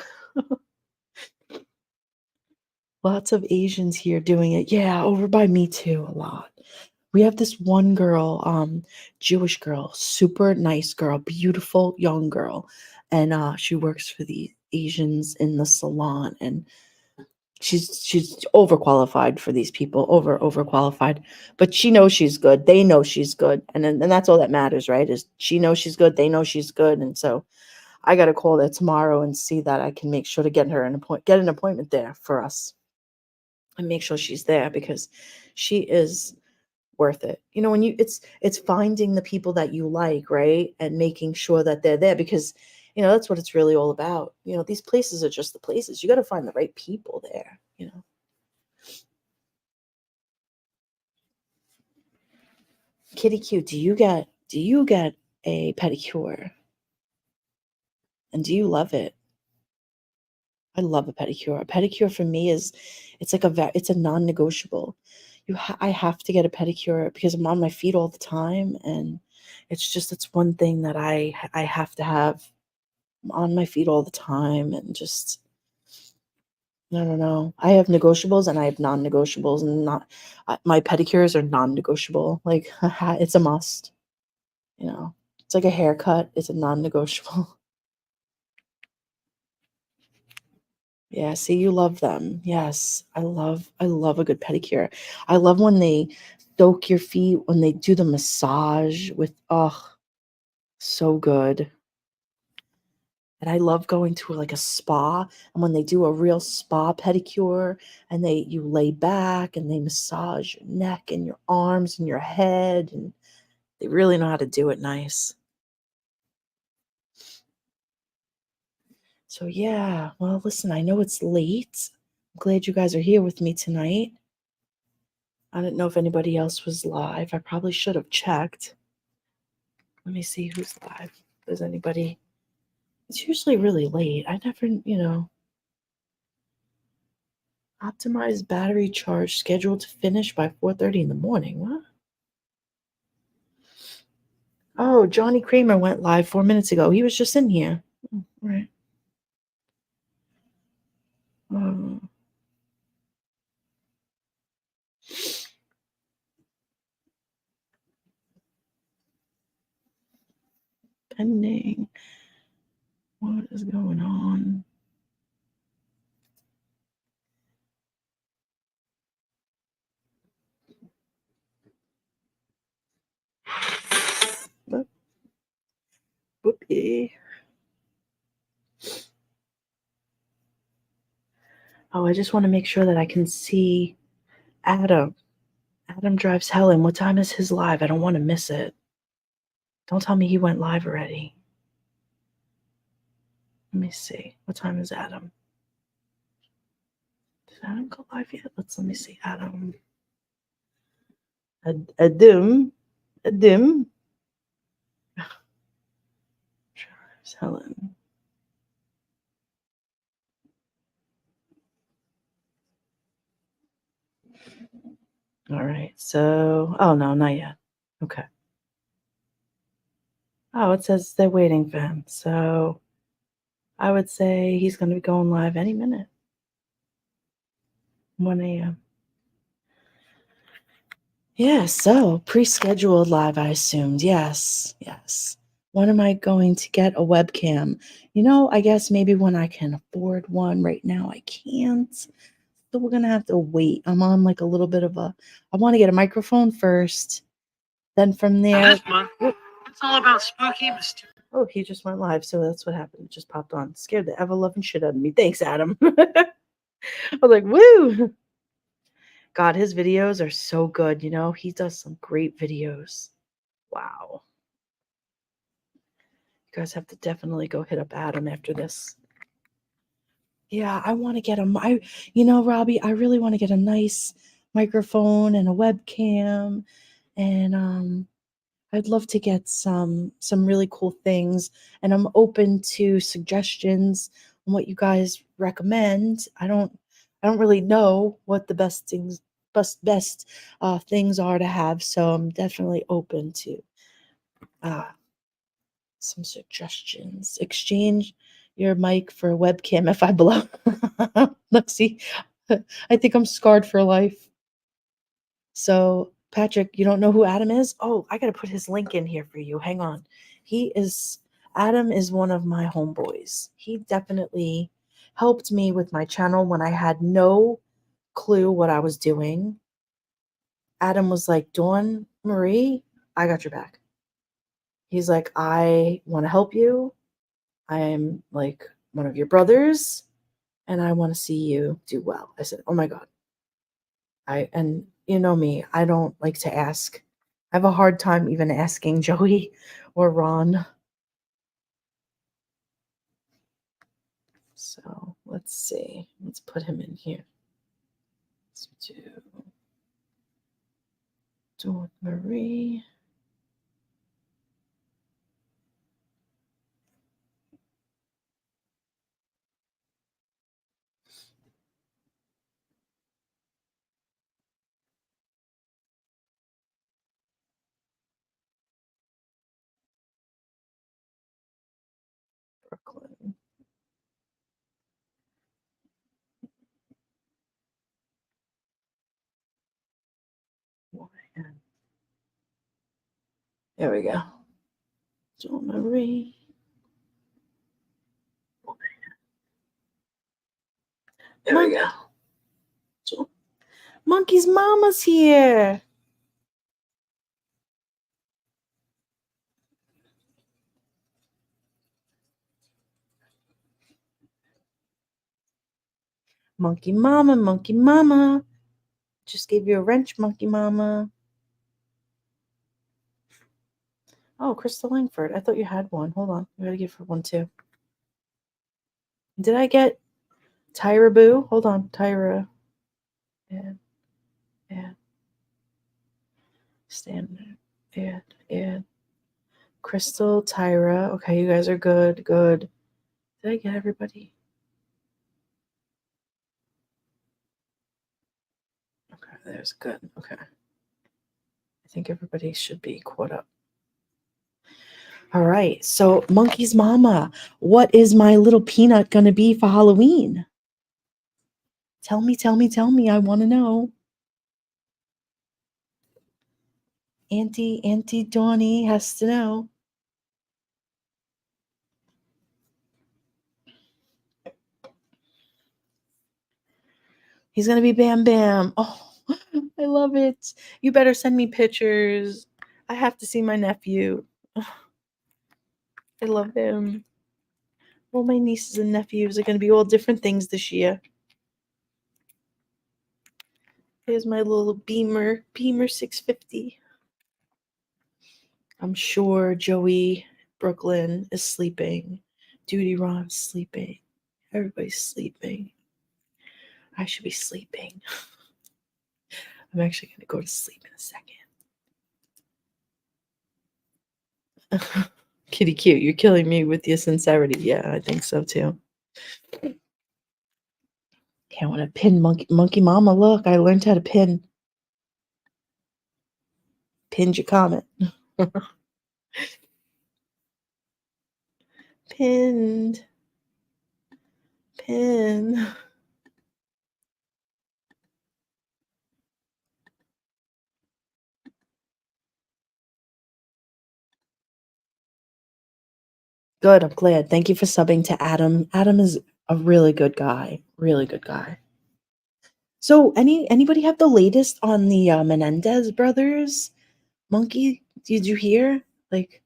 S1: Lots of Asians here doing it. Yeah, over by me too, a lot. We have this one girl, Jewish girl, super nice girl, beautiful young girl, and she works for the Asians in the salon, and she's overqualified for these people, overqualified, but she knows she's good. They know she's good, and that's all that matters, right? Is she knows she's good, they know she's good, and so I got to call there tomorrow and see that I can make sure to get her get an appointment there for us, and make sure she's there because she is worth it. You know, when it's finding the people that you like, right? And making sure that they're there because that's what it's really all about. These places are just the places. You got to find the right people there. Kitty Q, do you get a pedicure? And do you love it? I love a pedicure. A pedicure for me it's like it's a non-negotiable. I have to get a pedicure because I'm on my feet all the time, and it's one thing that I have to have. I'm on my feet all the time, and just I don't know. I have negotiables and I have non-negotiables, and not my pedicures are non-negotiable. Like it's a must. It's like a haircut. It's a non-negotiable. Yeah, see, you love them. Yes, I love a good pedicure. I love when they soak your feet, when they do the massage with, oh, so good. And I love going to like a spa, and when they do a real spa pedicure, and you lay back and they massage your neck and your arms and your head, and they really know how to do it nice. So yeah, well, listen, I know it's late. I'm glad you guys are here with me tonight. I didn't know if anybody else was live. I probably should have checked. Let me see who's live. If there's anybody. It's usually really late. I never. Optimized battery charge scheduled to finish by 4:30 in the morning. What? Oh, Johnny Kramer went live 4 minutes ago. He was just in here. Oh, all right. Um, pending. What is going on? Whoopee. Oh, I just want to make sure that I can see Adam. Adam drives Helen. What time is his live? I don't want to miss it. Don't tell me he went live already. Let me see. What time is Adam? Did Adam go live yet? Let me see. Adam. Adam. Adam. Drives Helen. All right. So, oh no, not yet. Okay. Oh, it says they're waiting for him. So I would say he's going to be going live any minute. 1 a.m. Yeah, so pre-scheduled live, I assumed. Yes, yes. When am I going to get a webcam? I guess maybe when I can afford one. Right now, I can't. So we're going to have to wait. I'm on like a little bit of I want to get a microphone first. Then from there.
S2: This month, it's all about spooky, mysterious.
S1: Oh, he just went live, so that's what happened. It just popped on. Scared the ever-loving shit out of me. Thanks, Adam. I was like, woo! God, his videos are so good, He does some great videos. Wow. You guys have to definitely go hit up Adam after this. Yeah, I want to get Robbie, I really want to get a nice microphone and a webcam, and I'd love to get some really cool things, and I'm open to suggestions on what you guys recommend. I don't really know what the best things are to have, so I'm definitely open to uh some suggestions. Exchange your mic for a webcam if I blow. Let's see. I think I'm scarred for life. So, Patrick, you don't know who Adam is? Oh, I got to put his link in here for you. Hang on. Adam is one of my homeboys. He definitely helped me with my channel when I had no clue what I was doing. Adam was like, Dawn Marie, I got your back. He's like, I want to help you. I'm like one of your brothers and I want to see you do well. I said, oh my God. And you know me, I don't like to ask. I have a hard time even asking Joey or Ron. So let's see. Let's put him in here. Let's do Dawn Marie. Brooklyn. YN. There we go. Dawn Marie. There we go. So, Monkey's mama's here. Monkey mama, monkey mama. Just gave you a wrench, monkey mama. Oh, Crystal Langford. I thought you had one. Hold on. I gotta give her one too. Did I get Tyra Boo? Hold on. Tyra. Yeah. Standard. And. Crystal, Tyra. Okay, you guys are good. Good. Did I get everybody? Okay, there's good. Okay. I think everybody should be caught up. All right. So, Monkey's mama, what is my little peanut going to be for Halloween? Tell me. I want to know. Auntie Donnie has to know. He's going to be Bam Bam. Oh, I love it. You better send me pictures. I have to see my nephew. Oh, I love him. All my nieces and nephews are going to be all different things this year. Here's my little Beamer 650. I'm sure Joey Brooklyn is sleeping. Duty Ron's sleeping. Everybody's sleeping. I should be sleeping. I'm actually going to go to sleep in a second. Kitty cute, you're killing me with your sincerity. Yeah, I think so too. Okay, I want to pin Monkey Mama. Look, I learned how to pin. Pinned your comment. Pinned. Pin. Good, I'm glad. Thank you for subbing to Adam. Adam is a really good guy. Really good guy. So, anybody have the latest on the Menendez brothers? Monkey, did you hear? Like,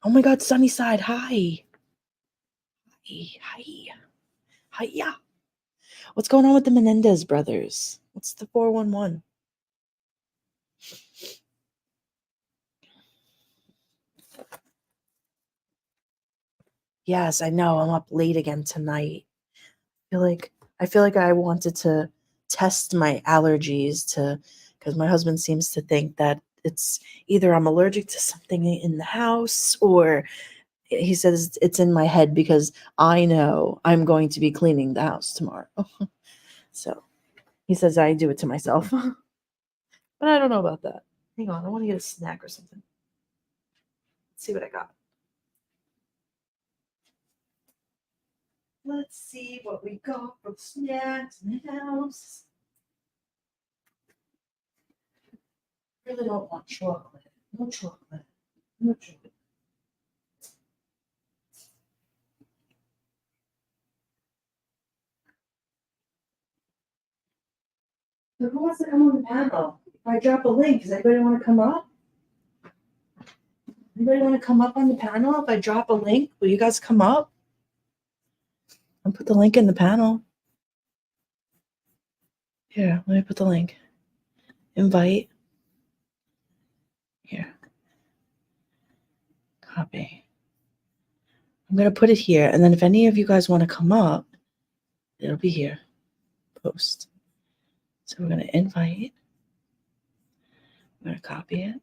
S1: oh my God, Sunnyside, hi. Hi, yeah. What's going on with the Menendez brothers? What's the 411? Yes, I know. I'm up late again tonight. I feel like I wanted to test my allergies to because my husband seems to think that it's either I'm allergic to something in the house or he says it's in my head because I know I'm going to be cleaning the house tomorrow. So he says I do it to myself. But I don't know about that. Hang on, I want to get a snack or something. Let's see what I got. Let's see what we got for snacks in the house. Really don't want chocolate. No chocolate. No chocolate. So who wants to come on the panel? If I drop a link, does anybody want to come up? Anybody want to come up on the panel? If I drop a link, will you guys come up? I'll put the link in the panel. Here, let me put the link. Invite. Here. Copy. I'm going to put it here. And then if any of you guys want to come up, it'll be here. Post. So we're going to invite. We're going to copy it.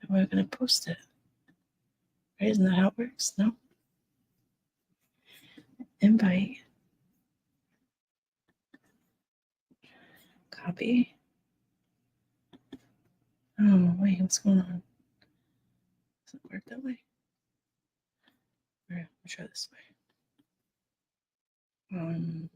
S1: And we're going to post it. Right? Isn't that how it works? No? Invite. Copy. Oh, wait, what's going on? Does it work that way? All right, let me try this way. Um,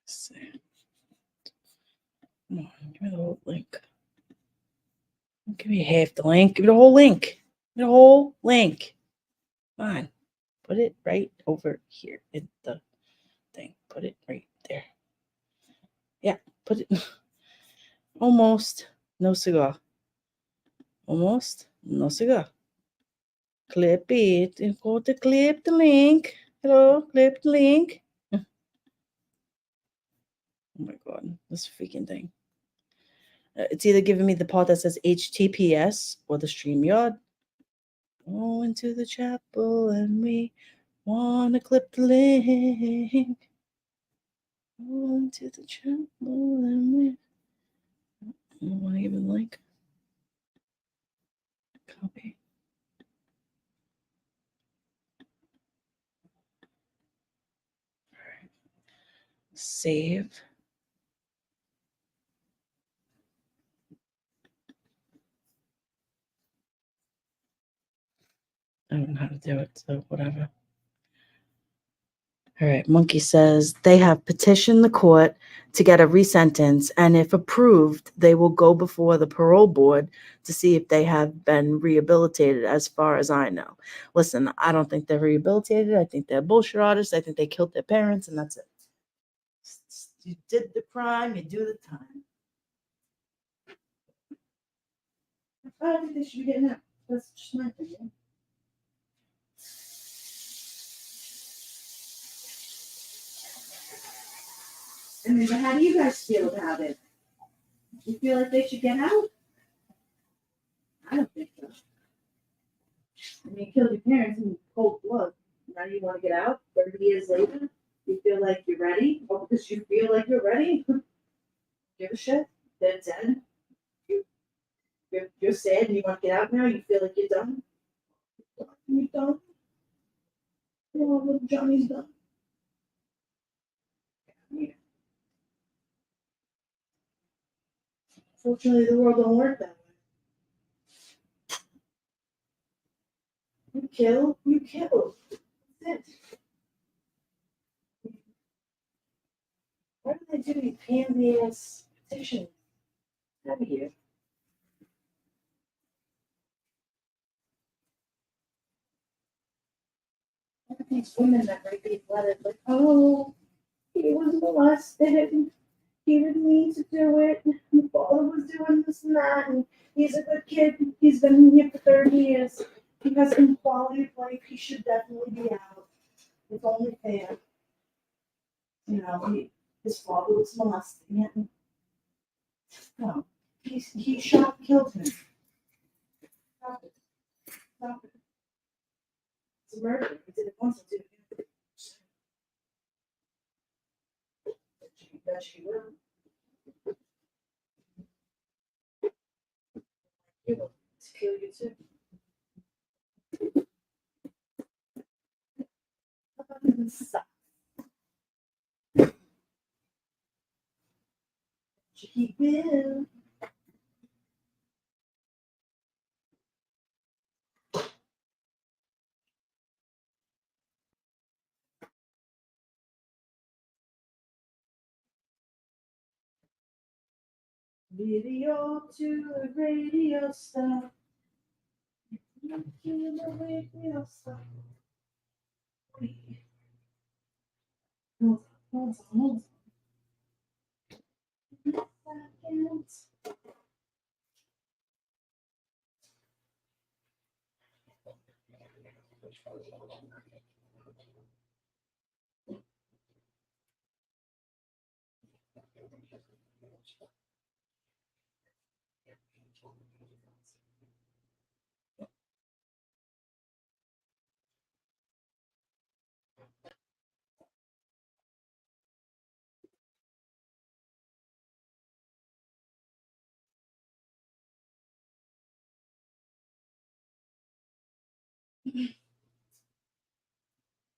S1: let's see. Come on, give me the whole link. Don't give me half the link. Give me the whole link. Give me the whole link. Come on. Put it right over here in the thing. Put it right there. Yeah, put it. Almost. No cigar. Almost. No cigar. Clip it. And go to clip the link. Hello, clip the link. Oh my god, this freaking thing. It's either giving me the part that says HTTPS or the StreamYard. Go into the chapel and we want to clip the link. Go into the chapel and we want to give it a link. Copy. All right. Save. I don't know how to do it, so whatever. All right, Monkey says they have petitioned the court to get a resentence, and if approved, they will go before the parole board to see if they have been rehabilitated, as far as I know. Listen, I don't think they're rehabilitated. I think they're bullshit artists. I think they killed their parents, and that's it. You did the crime, you do the time. I don't think they should be getting out. That's just my opinion. I mean, but how do you guys feel about it? You feel like they should get out? I don't think so. I mean, you killed your parents in cold blood. Now you want to get out 30 years later? You feel like you're ready? Or because you feel like you're ready? Give a shit? They're dead? You're sad and you want to get out now? You feel like you're done? You're done? Oh, little Johnny's done. Yeah. Fortunately, the world don't work that way. You kill, you kill. That's it. Why do they do these pansy ass petitions? Out of here. these women that write these letters like, oh, he was molested. He didn't mean to do it. The father was doing this and that, and he's a good kid. He's been here for 30 years. He has some quality of life. He should definitely be out. It's only fair. You know, his father was molesting him. No, he shot and killed him. Stop it. Stop it. It's a murder. He did it once, he did it again. Bet she will. He will kill you too. Suck. He will. Video to the radio star. To the radio star. Hold on, hold on. Seconds.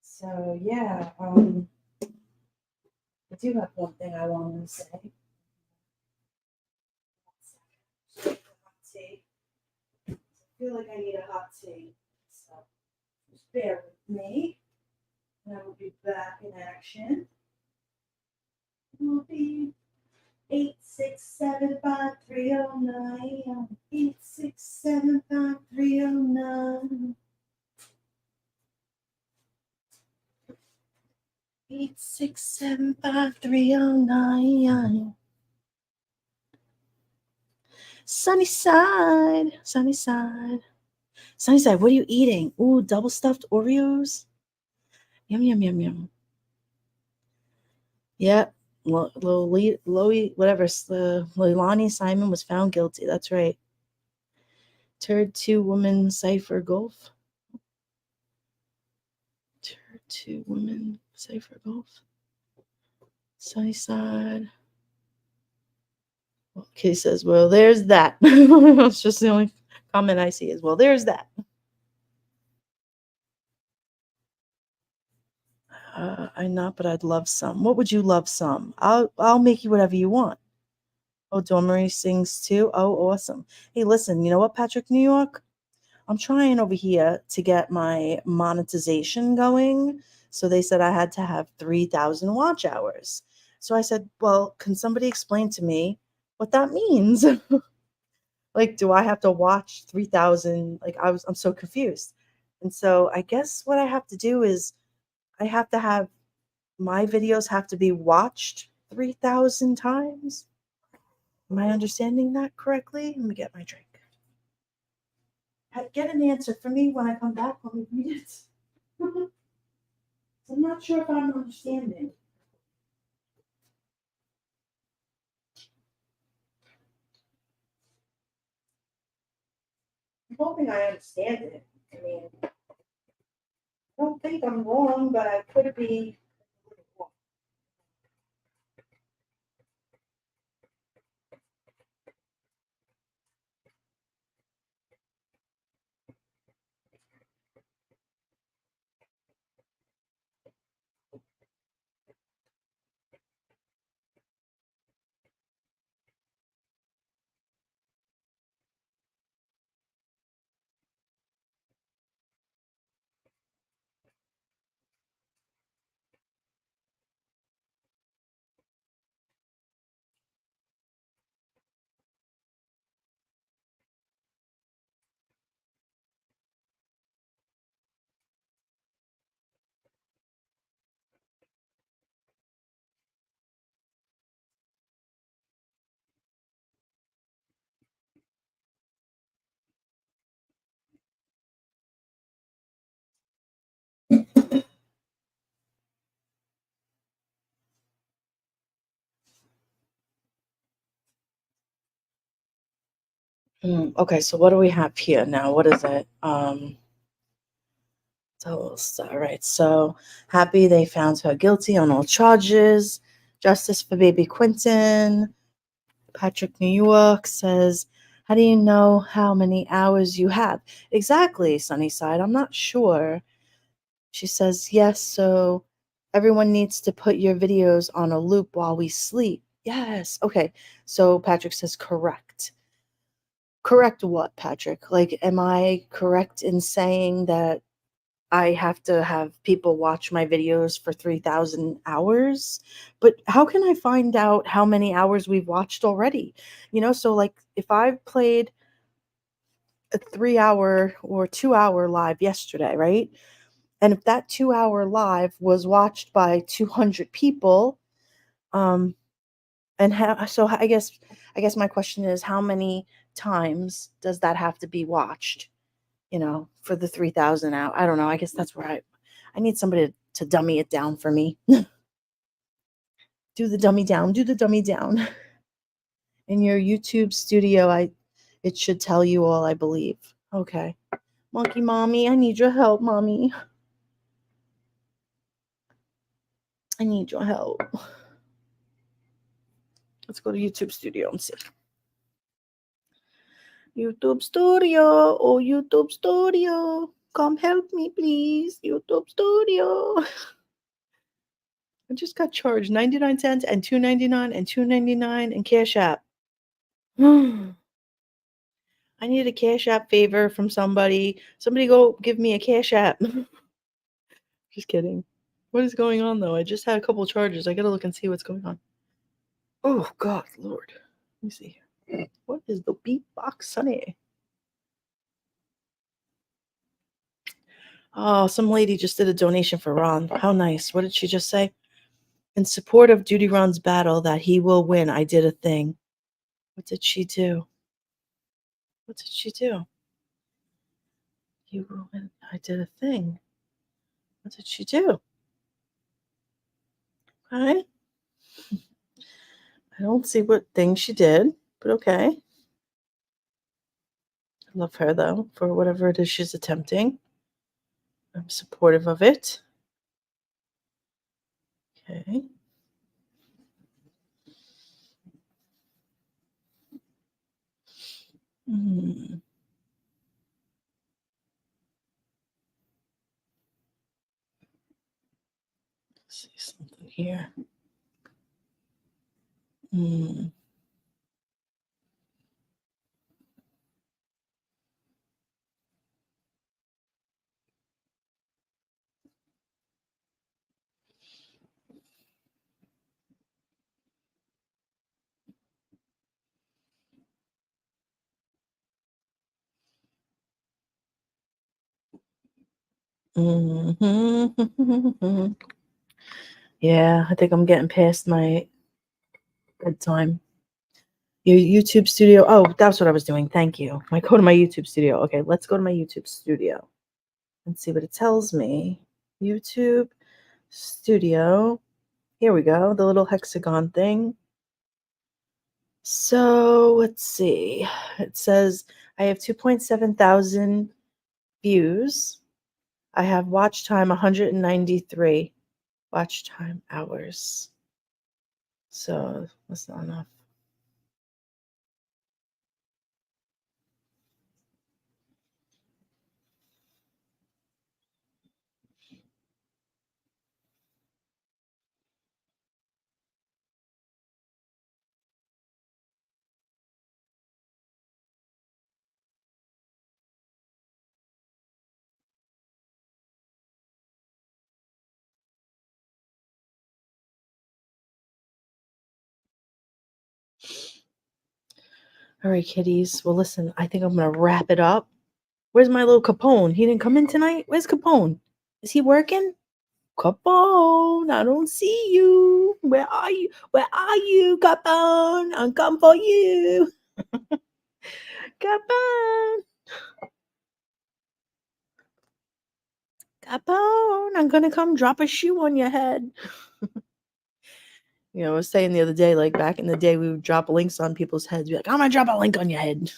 S1: So yeah, I do have one thing I wanted to say. Hot tea. I feel like I need a hot tea. So just bear with me. And I will be back in action. It will be 8675309. 8675309. 8675309. Sunny side, sunny side. Sunny side, what are you eating? Ooh, double stuffed Oreos. Yum, yum, yum, yum. Yep. Whatever. Leilani Simon was found guilty. That's right. Turd 2 woman cipher golf. Turd 2 women cipher golf. Sunny side. Okay, says, well, there's that. It's just the only comment I see is, well, there's that. I'm not, but I'd love some. What would you love some? I'll make you whatever you want. Oh, Dawn Marie sings too. Oh, awesome. Hey, listen, you know what, Patrick, New York? I'm trying over here to get my monetization going. So they said I had to have 3,000 watch hours. So I said, well, can somebody explain to me what that means? Like, do I have to watch 3,000? Like, I'm so confused. And so I guess what I have to do is I have to have my videos have to be watched 3,000 times. Am I understanding that correctly? Let me get my drink. Get an answer for me when I come back. Let me read it. I'm not sure if I'm understanding. I'm hoping I understand it. I mean, I don't think I'm wrong, but I could be wrong. Okay, so what do we have here now? What is it? All right. So happy they found her guilty on all charges. Justice for baby Quentin. Patrick New York says, how do you know how many hours you have? Exactly, Sunnyside. I'm not sure. She says, yes, so everyone needs to put your videos on a loop while we sleep. Yes. Okay. So Patrick says, correct. Correct what, Patrick? Like, am I correct in saying that I have to have people watch my videos for 3,000 hours? But how can I find out how many hours we've watched already? So like if I've played a 3 hour or 2 hour live yesterday, right? And if that 2 hour live was watched by 200 people, um, and so I guess my question is, how many times does that have to be watched? For the 3,000 out. I don't know. I guess that's where I need somebody to dummy it down for me. Do the dummy down. Do the dummy down. In your YouTube studio, it should tell you all, I believe. Okay. Monkey mommy, I need your help, mommy. I need your help. Let's go to YouTube studio and see. YouTube studio. Oh, YouTube studio. Come help me, please. YouTube studio. I just got charged 99 cents and $2.99 and $2.99 in Cash App. I need a Cash App favor from somebody. Somebody go give me a Cash App. Just kidding. What is going on though? I just had a couple charges. I gotta look and see what's going on. Oh God, Lord. Let me see here. What is the beatbox, Sunny? Oh, some lady just did a donation for Ron. How nice. What did she just say? In support of Duty Ron's battle that he will win, I did a thing. What did she do? What did she do? You will win. I did a thing. What did she do? Okay. I don't see what thing she did, but okay. I love her though for whatever it is she's attempting. I'm supportive of it. Okay. Hmm. Let's see something here. Hmm. Mm-hmm. Yeah, I think I'm getting past my bedtime. Your YouTube studio. Oh, that's what I was doing. Thank you. I go to my YouTube studio. Okay, let's go to my YouTube studio and see what it tells me. YouTube studio. Here we go. The little hexagon thing. So let's see. It says I have 2.7 thousand views. I have watch time 193 watch time hours. So that's not enough. All right, kiddies. Well, listen, I think I'm going to wrap it up. Where's my little Capone? He didn't come in tonight? Where's Capone? Is he working? Capone, I don't see you. Where are you? Where are you, Capone? I'm coming for you. Capone. Capone, I'm going to come drop a shoe on your head. I was saying the other day, like back in the day, we would drop links on people's heads. Be like, I'm going to drop a link on your head.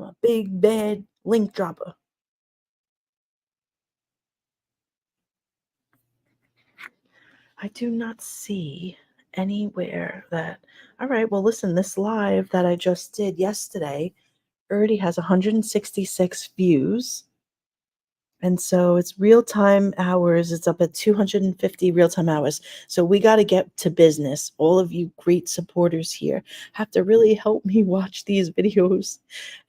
S1: I'm a big bad link dropper. I do not see anywhere that. All right, well, listen, this live that I just did yesterday already has 166 views. And so it's real time hours. It's up at 250 real time hours. So we got to get to business. All of you great supporters here have to really help me watch these videos.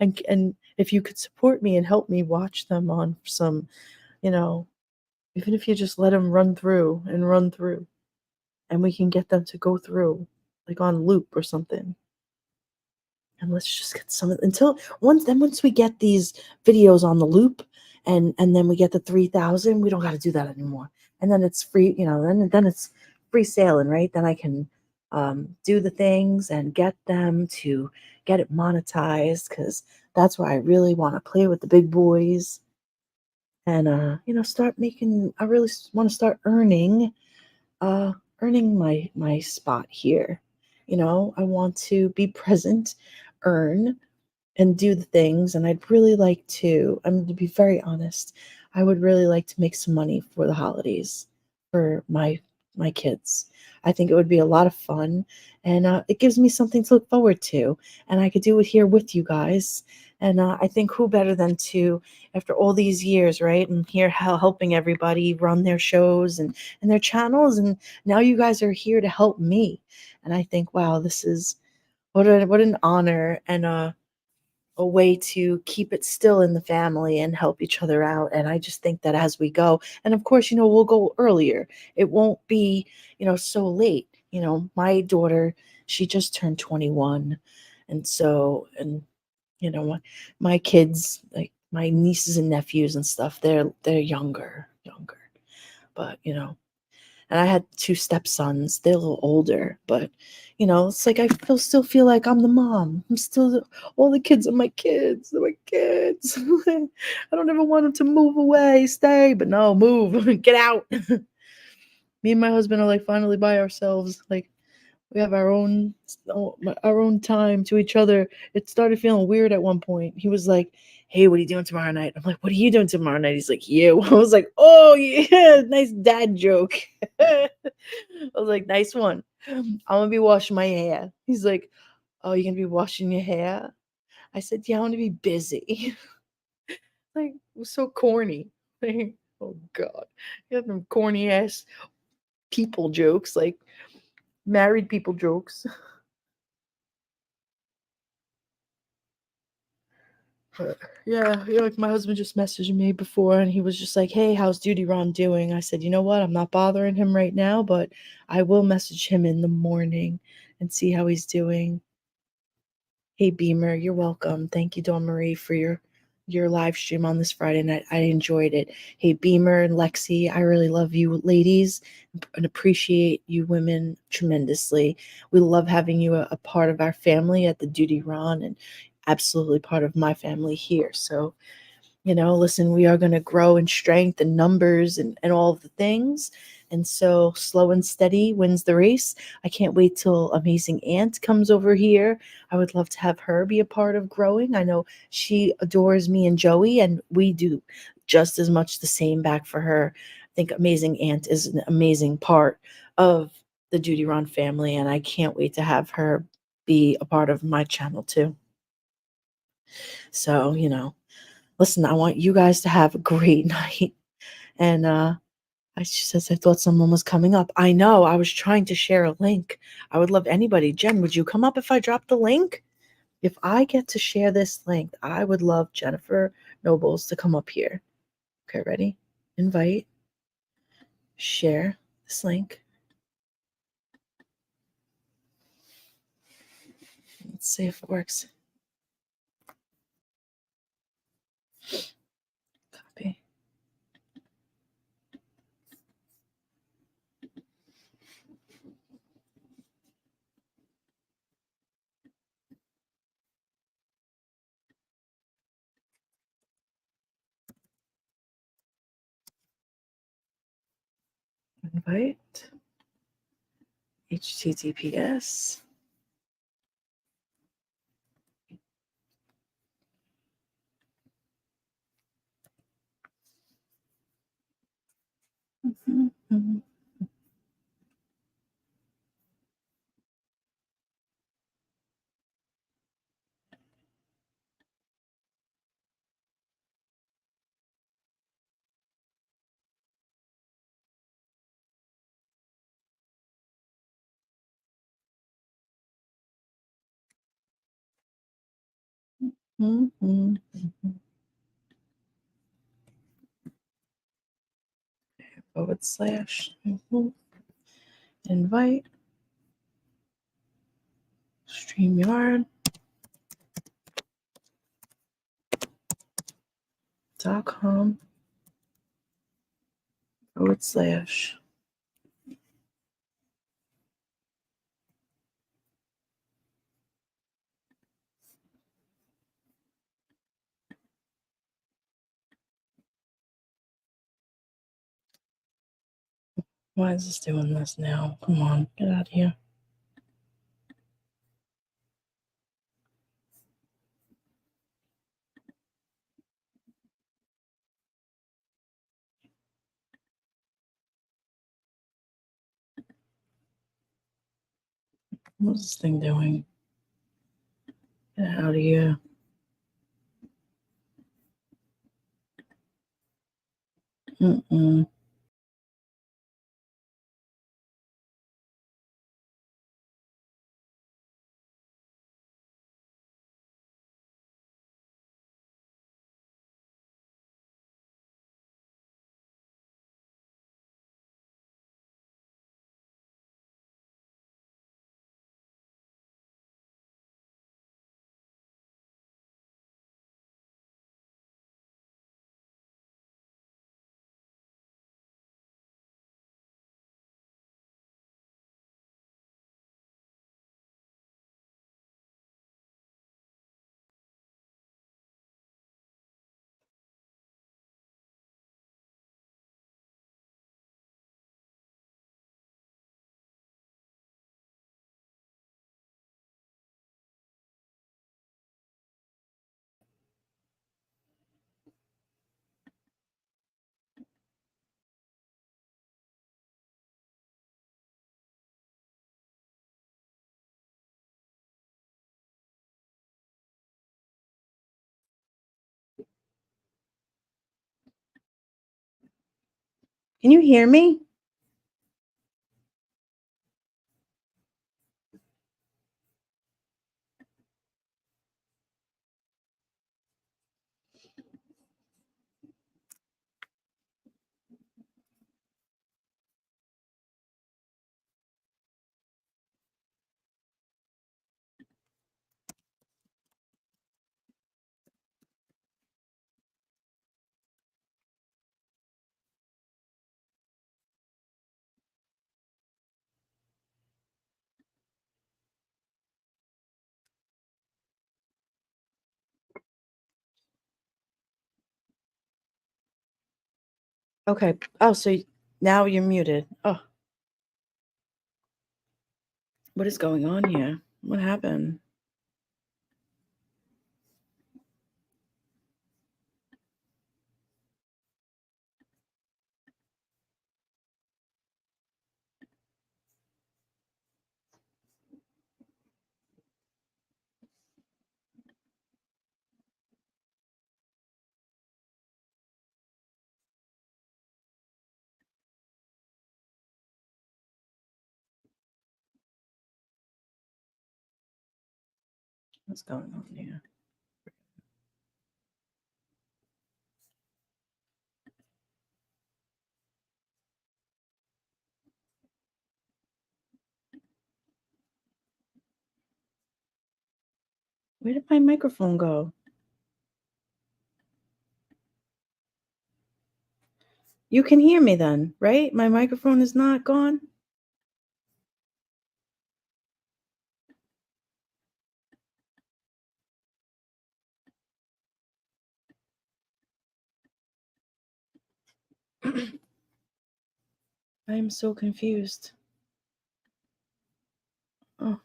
S1: And if you could support me and help me watch them on some, you know, even if you just let them run through and run through, and we can get them to go through like on loop or something. And let's just get some until once we get these videos on the loop and then we get the 3,000, we don't got to do that anymore. And then it's free, then it's free sailing, right? Then I can do the things and get them to get it monetized, because that's where I really want to play with the big boys and start making. I really want to start uh earning my spot here. I want to be present, earn, and do the things. And I'd really like to, to be very honest, I would really like to make some money for the holidays for my kids. I think it would be a lot of fun, and it gives me something to look forward to, and I could do it here with you guys. And I think who better than to, after all these years, right? And here helping everybody run their shows and their channels, and now you guys are here to help me. And I think, wow, this is what an honor, and a way to keep it still in the family and help each other out. And I just think that as we go, and of course, we'll go earlier. It won't be, so late. My daughter, she just turned 21. And so, and, my kids, like my nieces and nephews and stuff, they're younger. But, and I had two stepsons. They're a little older, but it's like I still feel like I'm the mom. I'm still all the kids are my kids. They're my kids. I don't ever want them to move away, stay, but no, move, get out. Me and my husband are like finally by ourselves. Like we have our own time to each other. It started feeling weird at one point. He was like, "Hey, what are you doing tomorrow night?" I'm like, "What are you doing tomorrow night?" He's like, "You." I was like, "Oh yeah, nice dad joke." I was like, "Nice one. I'm gonna be washing my hair." He's like, "Oh, you're gonna be washing your hair?" I said, "Yeah, I want to be busy." Like, it was so corny. Like, oh God, you have them corny ass people jokes, like married people jokes. But yeah, like my husband just messaged me before and he was just like, "Hey, how's Duty Ron doing?" I said, "You know what? I'm not bothering him right now, but I will message him in the morning and see how he's doing." Hey, Beamer, you're welcome. Thank you, Dawn Marie, for your live stream on this Friday night. I enjoyed it. Hey, Beamer and Lexi, I really love you ladies and appreciate you women tremendously. We love having you a part of our family at the Duty Ron, and absolutely part of my family here. So, listen, we are going to grow in strength and numbers and all of the things. And so slow and steady wins the race. I can't wait till Amazing Aunt comes over here. I would love to have her be a part of growing. I know she adores me and Joey, and we do just as much the same back for her. I think Amazing Aunt is an amazing part of the Duty Ron family, and I can't wait to have her be a part of my channel too. So, listen, I want you guys to have a great night. And she says, I thought someone was coming up. I know. I was trying to share a link. I would love anybody. Jen, would you come up if I drop the link? If I get to share this link, I would love Jennifer Nobles to come up here. Okay, ready? Invite. Share this link. Let's see if it works. Copy. Invite. HTTPS. Forward slash invite StreamYard.com forward slash Why is this doing this now? Come on, get out of here. What's this thing doing? Get out of here. Can you hear me? Okay. Oh, so now you're muted. Oh. What is going on here? What happened? What's going on here? Where did my microphone go? You can hear me then, right? My microphone is not gone? I am so confused. Oh.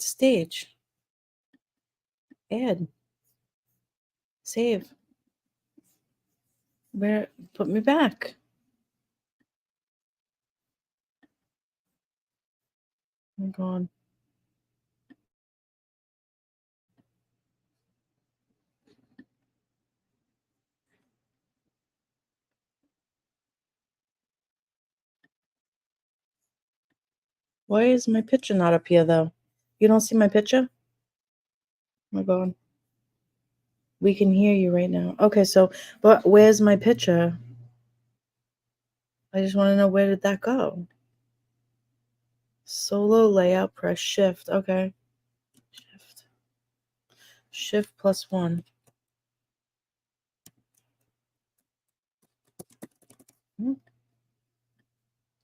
S1: to stage. Add. Save. Where? Put me back. Oh my God. Why is my picture not up here, though? You don't see my picture? Oh my God. We can hear you right now. Okay, so, but where's my picture? I just want to know, where did that go? Solo layout, press shift. Okay. Shift +1.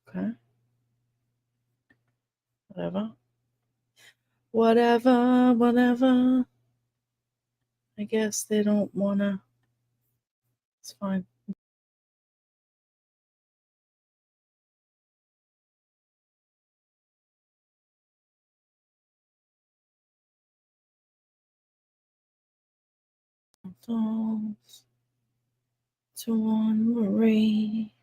S1: Okay. Whatever. I guess they don't wanna. It's fine. Dolls to one Marie.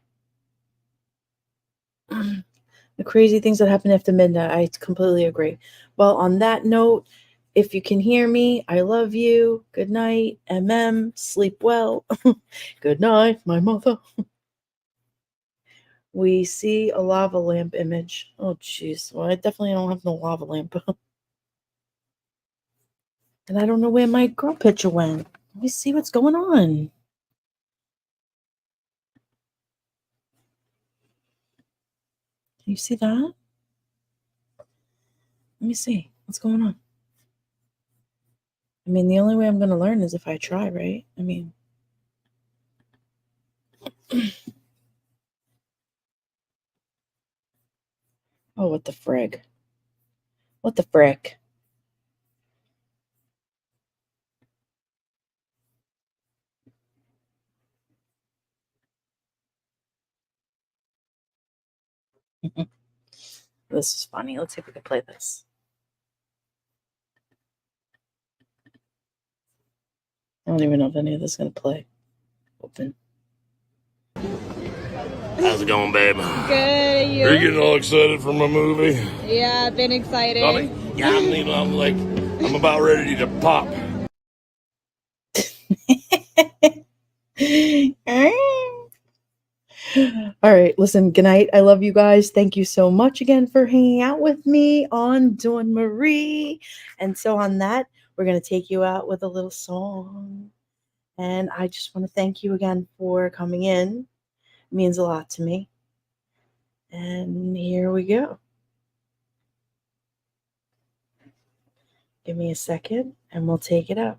S1: The crazy things that happen after midnight. I completely agree. Well, on that note, if you can hear me, I love you. Good night, Sleep well. Good night, my mother. We see a lava lamp image. Oh, jeez. Well, I definitely don't have no lava lamp. And I don't know where my girl picture went. Let me see what's going on. Can you see that? Let me see. What's going on? I mean, the only way I'm going to learn is if I try, right? I mean, oh, what the frig? What the frick? This is funny. Let's see if we can play this. I don't even know if any of this is going to play. Open.
S3: How's it going, babe?
S4: Good, you?
S3: Are you getting all excited for my movie?
S4: Yeah, been excited.
S3: Yeah, I'm about ready to pop.
S1: All right, listen, good night. I love you guys. Thank you so much again for hanging out with me on Dawn Marie. And so on that, we're going to take you out with a little song. And I just want to thank you again for coming in. It means a lot to me. And here we go. Give me a second and we'll take it out.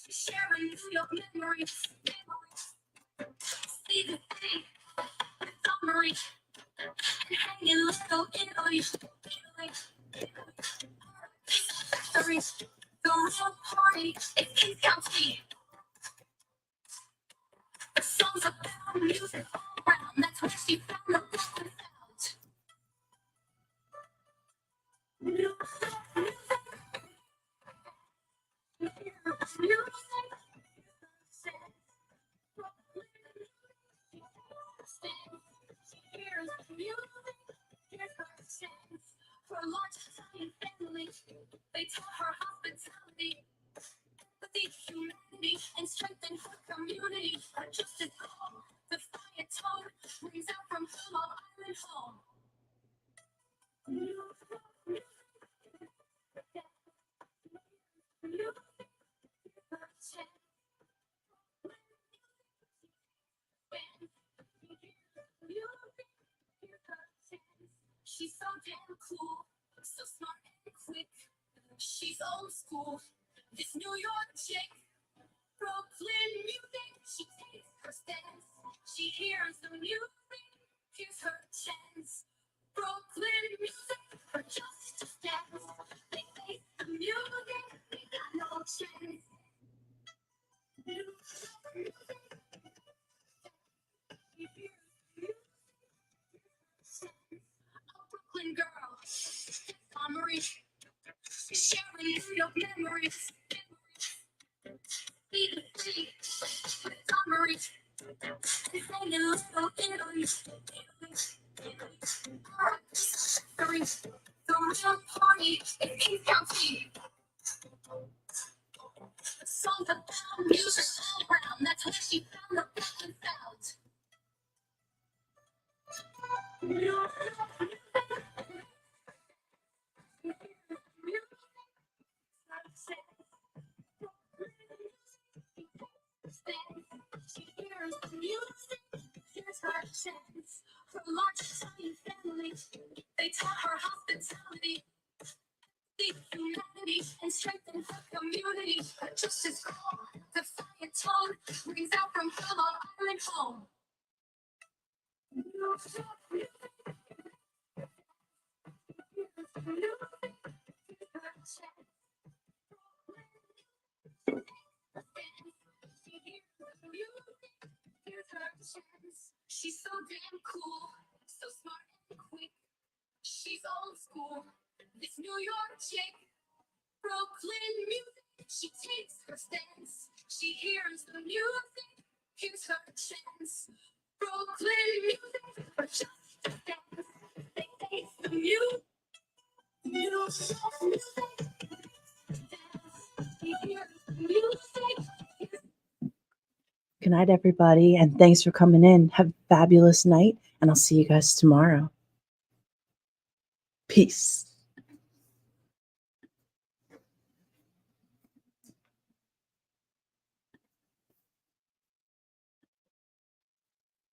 S5: Sharing your memories. See the thing, summary, and hanging little Italy. The real party is King County. The songs about music all around. That's where she found the book without. For a large Italian family, they taught her hospitality, but the humanity and strengthen her community. Just as cold, defiant tone rings out from her Long Island home. damn cool, so smart and quick. She's old school, this New York chick. Brooklyn music, she takes her stance. She hears the music, here's her chance. Brooklyn music, her just a dance. They face the music, they got no chance. New York music, you hear the music, a Brooklyn girl, Montgomery, sharing New York memories. Be the free, Montgomery, singing little Italy, the real party in King County. Songs about music all around, that's where she found the Brooklyn sound. She hears the music, here's her chance. Her large Italian family, they taught her hospitality, the humanity, and strengthen her community. Her justice call, defiant tone, rings out from her Long Island home. She's so damn cool, so smart and quick. She's old school, this New York chick. Brooklyn music, she takes her stance. She hears the music, here's her chance. Brooklyn music, her just a dance. They face the music, New York music. She hears the music.
S1: Good night, everybody, and thanks for coming in. Have a fabulous night, and I'll see you guys tomorrow. Peace.